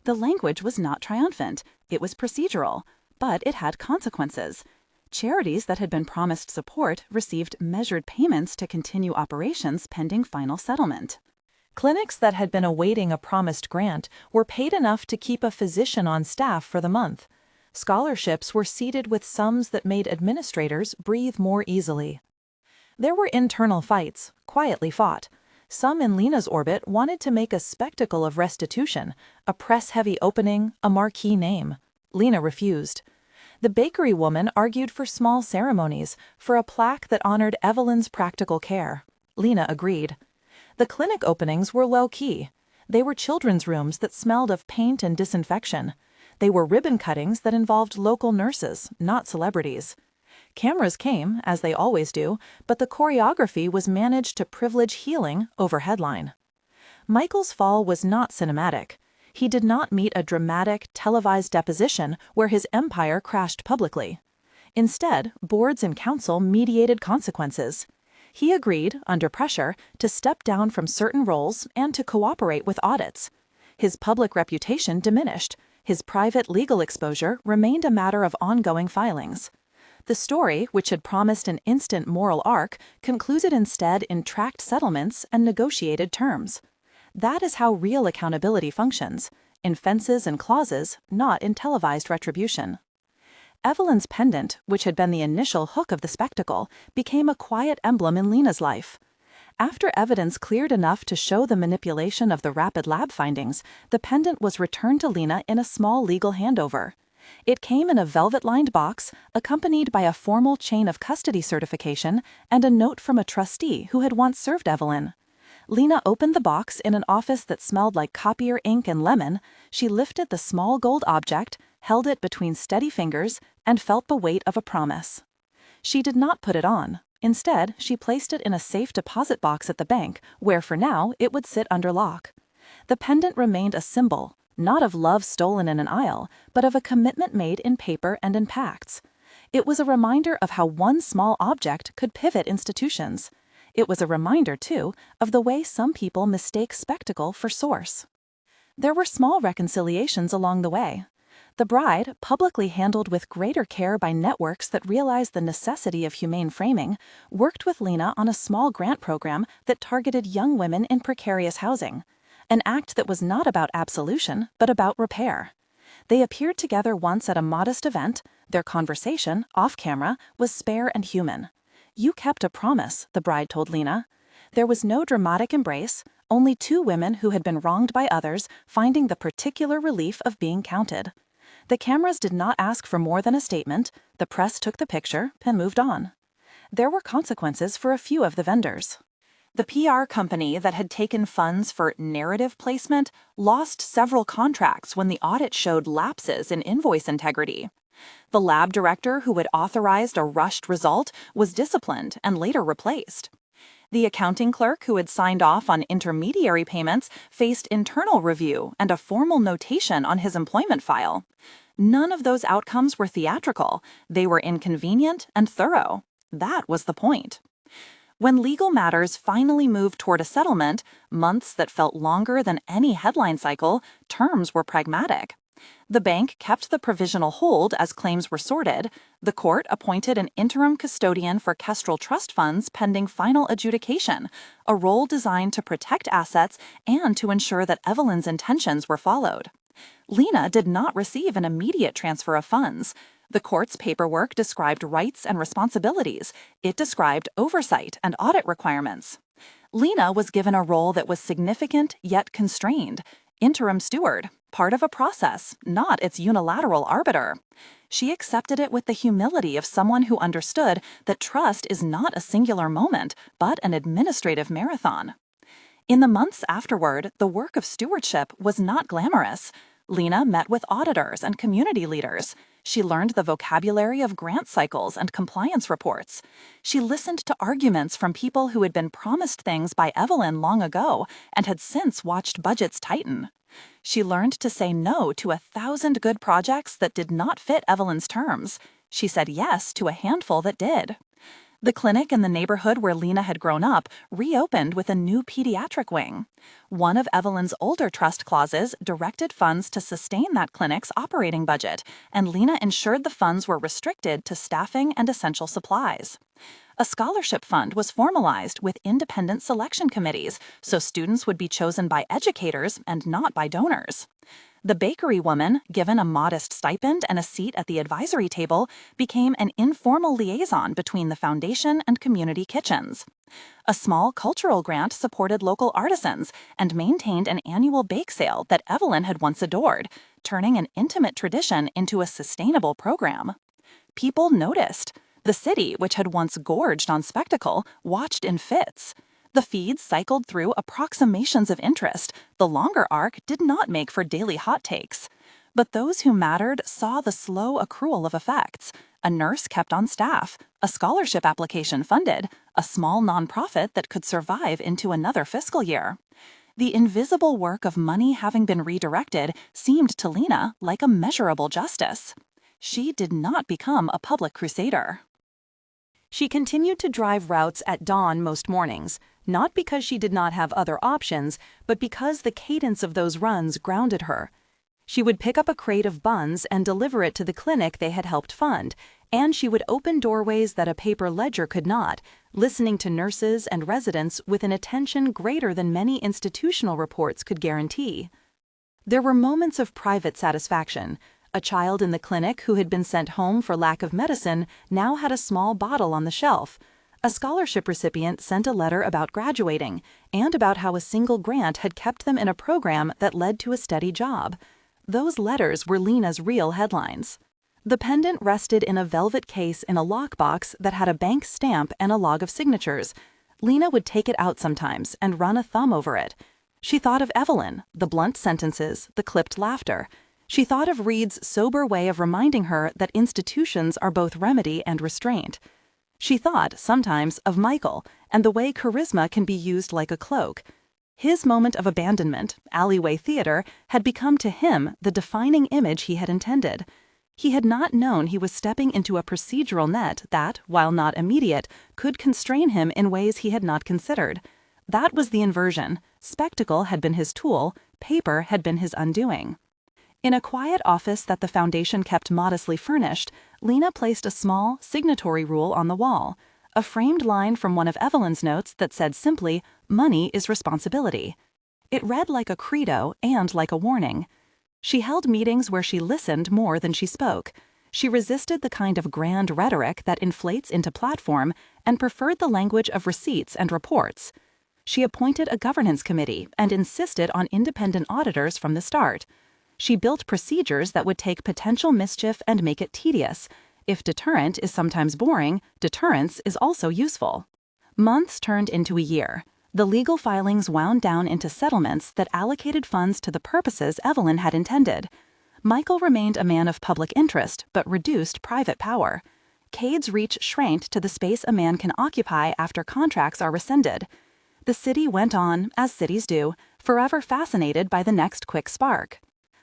The language was not triumphant. It was procedural, but it had consequences. Charities that had been promised support received measured payments to continue operations pending final settlement. Clinics that had been awaiting a promised grant were paid enough to keep a physician on staff for the month. Scholarships were seeded with sums that made administrators breathe more easily. There were internal fights, quietly fought. Some in Lena's orbit wanted to make a spectacle of restitution, a press-heavy opening, a marquee name. Lena refused. The bakery woman argued for small ceremonies, for a plaque that honored Evelyn's practical care. Lena agreed. The clinic openings were low-key. They were children's rooms that smelled of paint and disinfection. They were ribbon cuttings that involved local nurses, not celebrities. Cameras came, as they always do, but the choreography was managed to privilege healing over headline. Michael's fall was not cinematic. He did not meet a dramatic, televised deposition where his empire crashed publicly. Instead, boards and council mediated consequences. He agreed, under pressure, to step down from certain roles and to cooperate with audits. His public reputation diminished. His private legal exposure remained a matter of ongoing filings. The story, which had promised an instant moral arc, concluded instead in tracked settlements and negotiated terms. That is how real accountability functions, in fences and clauses, not in televised retribution. Evelyn's pendant, which had been the initial hook of the spectacle, became a quiet emblem in Lena's life. After evidence cleared enough to show the manipulation of the rapid lab findings, the pendant was returned to Lena in a small legal handover. It came in a velvet-lined box, accompanied by a formal chain of custody certification and a note from a trustee who had once served Evelyn. Lena opened the box in an office that smelled like copier ink and lemon. She lifted the small gold object, held it between steady fingers, and felt the weight of a promise. She did not put it on. Instead, she placed it in a safe deposit box at the bank, where for now it would sit under lock. The pendant remained a symbol, not of love stolen in an aisle, but of a commitment made in paper and in pacts. It was a reminder of how one small object could pivot institutions. It was a reminder, too, of the way some people mistake spectacle for source. There were small reconciliations along the way. The bride, publicly handled with greater care by networks that realized the necessity of humane framing, worked with Lena on a small grant program that targeted young women in precarious housing, an act that was not about absolution, but about repair. They appeared together once at a modest event. Their conversation, off-camera, was spare and human. "You kept a promise," the bride told Lena. There was no dramatic embrace, only two women who had been wronged by others finding the particular relief of being counted. The cameras did not ask for more than a statement. The press took the picture and moved on. There were consequences for a few of the vendors. The PR company that had taken funds for narrative placement lost several contracts when the audit showed lapses in invoice integrity. The lab director who had authorized a rushed result was disciplined and later replaced. The accounting clerk who had signed off on intermediary payments faced internal review and a formal notation on his employment file. None of those outcomes were theatrical. They were inconvenient and thorough. That was the point. When legal matters finally moved toward a settlement, months that felt longer than any headline cycle, terms were pragmatic. The bank kept the provisional hold as claims were sorted. The court appointed an interim custodian for Kestrel trust funds pending final adjudication, a role designed to protect assets and to ensure that Evelyn's intentions were followed. Lena did not receive an immediate transfer of funds. The court's paperwork described rights and responsibilities. It described oversight and audit requirements. Lena was given a role that was significant yet constrained: interim steward, part of a process, not its unilateral arbiter. She accepted it with the humility of someone who understood that trust is not a singular moment, but an administrative marathon. In the months afterward, the work of stewardship was not glamorous. Lena met with auditors and community leaders. She learned the vocabulary of grant cycles and compliance reports. She listened to arguments from people who had been promised things by Evelyn long ago and had since watched budgets tighten. She learned to say no to 1,000 good projects that did not fit Evelyn's terms. She said yes to a handful that did. The clinic in the neighborhood where Lena had grown up reopened with a new pediatric wing. One of Evelyn's older trust clauses directed funds to sustain that clinic's operating budget, and Lena ensured the funds were restricted to staffing and essential supplies. A scholarship fund was formalized with independent selection committees, so students would be chosen by educators and not by donors. The bakery woman, given a modest stipend and a seat at the advisory table, became an informal liaison between the foundation and community kitchens. A small cultural grant supported local artisans and maintained an annual bake sale that Evelyn had once adored, turning an intimate tradition into a sustainable program. People noticed. The city, which had once gorged on spectacle, watched in fits. The feeds cycled through approximations of interest. The longer arc did not make for daily hot takes. But those who mattered saw the slow accrual of effects. A nurse kept on staff, a scholarship application funded, a small nonprofit that could survive into another fiscal year. The invisible work of money having been redirected seemed to Lena like a measurable justice. She did not become a public crusader. She continued to drive routes at dawn most mornings, not because she did not have other options, but because the cadence of those runs grounded her. She would pick up a crate of buns and deliver it to the clinic they had helped fund, and she would open doorways that a paper ledger could not, listening to nurses and residents with an attention greater than many institutional reports could guarantee. There were moments of private satisfaction. A child in the clinic who had been sent home for lack of medicine now had a small bottle on the shelf. A scholarship recipient sent a letter about graduating and about how a single grant had kept them in a program that led to a steady job. Those letters were Lena's real headlines. The pendant rested in a velvet case in a lockbox that had a bank stamp and a log of signatures. Lena would take it out sometimes and run a thumb over it. She thought of Evelyn, the blunt sentences, the clipped laughter. She thought of Reed's sober way of reminding her that institutions are both remedy and restraint. She thought, sometimes, of Michael and the way charisma can be used like a cloak. His moment of abandonment, alleyway theater, had become to him the defining image he had intended. He had not known he was stepping into a procedural net that, while not immediate, could constrain him in ways he had not considered. That was the inversion. Spectacle had been his tool, paper had been his undoing. In a quiet office that the foundation kept modestly furnished, Lena placed a small, signatory rule on the wall, a framed line from one of Evelyn's notes that said simply, "Money is responsibility." It read like a credo and like a warning. She held meetings where she listened more than she spoke. She resisted the kind of grand rhetoric that inflates into platform and preferred the language of receipts and reports. She appointed a governance committee and insisted on independent auditors from the start. She built procedures that would take potential mischief and make it tedious. If deterrent is sometimes boring, deterrence is also useful. Months turned into a year. The legal filings wound down into settlements that allocated funds to the purposes Evelyn had intended. Michael remained a man of public interest, but reduced private power. Cade's reach shrank to the space a man can occupy after contracts are rescinded. The city went on, as cities do, forever fascinated by the next quick spark.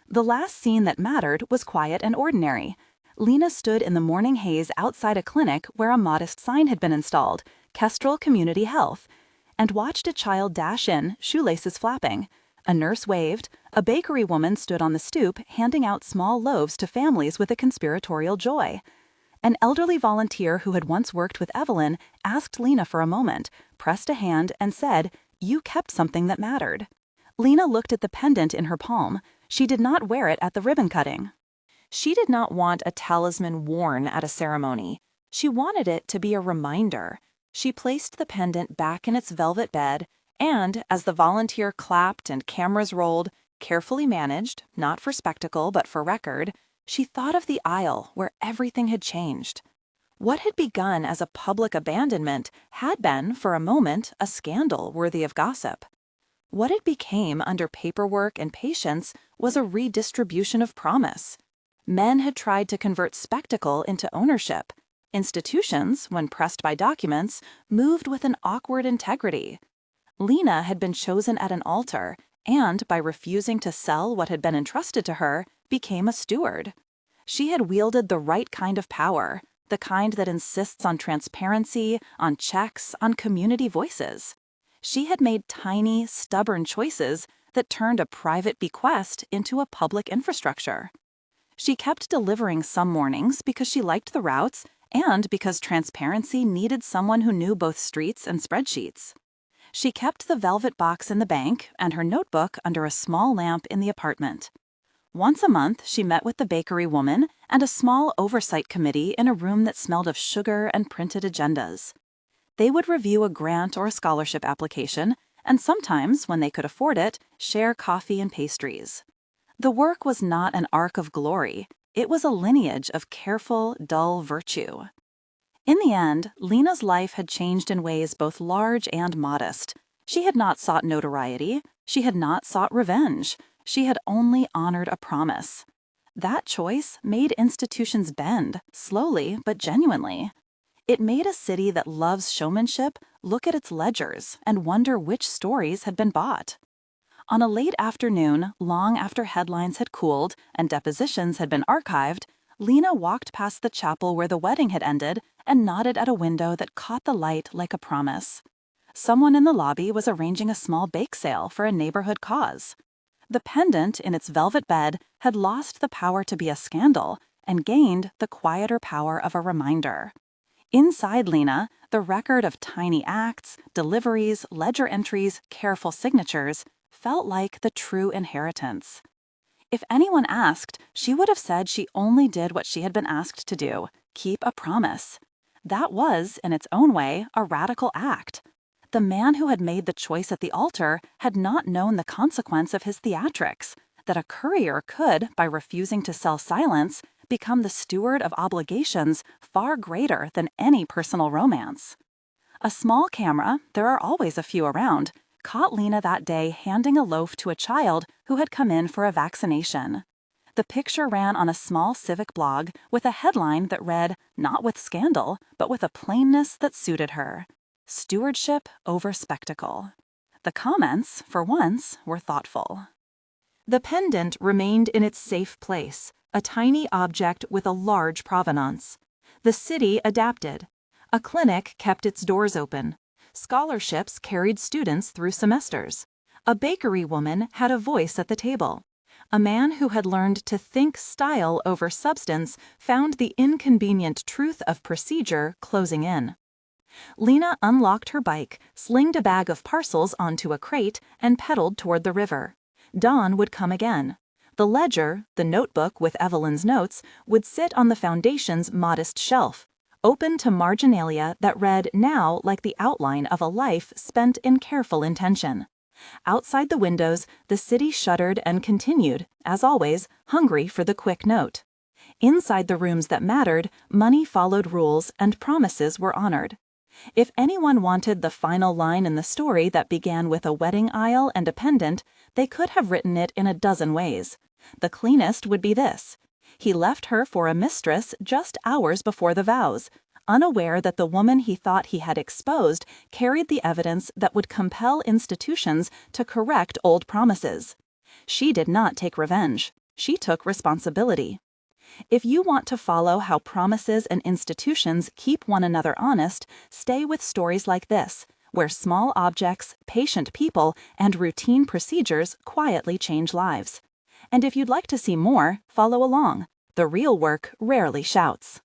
The last scene that mattered was quiet and ordinary. Lena stood in the morning haze outside a clinic where a modest sign had been installed, Kestrel Community Health, and watched a child dash in, shoelaces flapping. A nurse waved. A bakery woman stood on the stoop handing out small loaves to families with a conspiratorial joy. An elderly volunteer who had once worked with Evelyn asked Lena for a moment, pressed a hand, and said, "You kept something that mattered." Lena looked at the pendant in her palm. She did not wear it at the ribbon cutting. She did not want a talisman worn at a ceremony. She wanted it to be a reminder. She placed the pendant back in its velvet bed, and, as the volunteer clapped and cameras rolled, carefully managed, not for spectacle but for record, she thought of the aisle where everything had changed. What had begun as a public abandonment had been, for a moment, a scandal worthy of gossip. What it became under paperwork and patience was a redistribution of promise. Men had tried to convert spectacle into ownership. Institutions, when pressed by documents, moved with an awkward integrity. Lena had been chosen at an altar, and, by refusing to sell what had been entrusted to her, became a steward. She had wielded the right kind of power, the kind that insists on transparency, on checks, on community voices. She had made tiny, stubborn choices that turned a private bequest into a public infrastructure. She kept delivering some mornings because she liked the routes and because transparency needed someone who knew both streets and spreadsheets. She kept the velvet box in the bank and her notebook under a small lamp in the apartment. Once a month, she met with the bakery woman and a small oversight committee in a room that smelled of sugar and printed agendas. They would review a grant or a scholarship application, and sometimes, when they could afford it, share coffee and pastries. The work was not an arc of glory. It was a lineage of careful, dull virtue. In the end, Lena's life had changed in ways both large and modest. She had not sought notoriety. She had not sought revenge. She had only honored a promise. That choice made institutions bend, slowly but genuinely. It made a city that loves showmanship look at its ledgers and wonder which stories had been bought. On a late afternoon, long after headlines had cooled and depositions had been archived, Lena walked past the chapel where the wedding had ended and nodded at a window that caught the light like a promise. Someone in the lobby was arranging a small bake sale for a neighborhood cause. The pendant in its velvet bed had lost the power to be a scandal and gained the quieter power of a reminder. Inside Lena, the record of tiny acts, deliveries, ledger entries, careful signatures felt like the true inheritance. If anyone asked, she would have said she only did what she had been asked to do, keep a promise. That was, in its own way, a radical act. The man who had made the choice at the altar had not known the consequence of his theatrics, that a courier could, by refusing to sell silence, become the steward of obligations far greater than any personal romance. A small camera, there are always a few around, caught Lena that day handing a loaf to a child who had come in for a vaccination. The picture ran on a small civic blog with a headline that read, not with scandal, but with a plainness that suited her: "Stewardship over spectacle." The comments, for once, were thoughtful. The pendant remained in its safe place, a tiny object with a large provenance. The city adapted. A clinic kept its doors open. Scholarships carried students through semesters. A bakery woman had a voice at the table. A man who had learned to think style over substance found the inconvenient truth of procedure closing in. Lena unlocked her bike, slinged a bag of parcels onto a crate, and pedaled toward the river. Dawn would come again. The ledger, the notebook with Evelyn's notes, would sit on the foundation's modest shelf, open to marginalia that read now like the outline of a life spent in careful intention. Outside the windows, the city shuddered and continued, as always, hungry for the quick note. Inside the rooms that mattered, money followed rules and promises were honored. If anyone wanted the final line in the story that began with a wedding aisle and a pendant, they could have written it in a dozen ways. The cleanest would be this: he left her for a mistress just hours before the vows, unaware that the woman he thought he had exposed carried the evidence that would compel institutions to correct old promises. She did not take revenge. She took responsibility. If you want to follow how promises and institutions keep one another honest, stay with stories like this, where small objects, patient people, and routine procedures quietly change lives. And if you'd like to see more, follow along. The real work rarely shouts.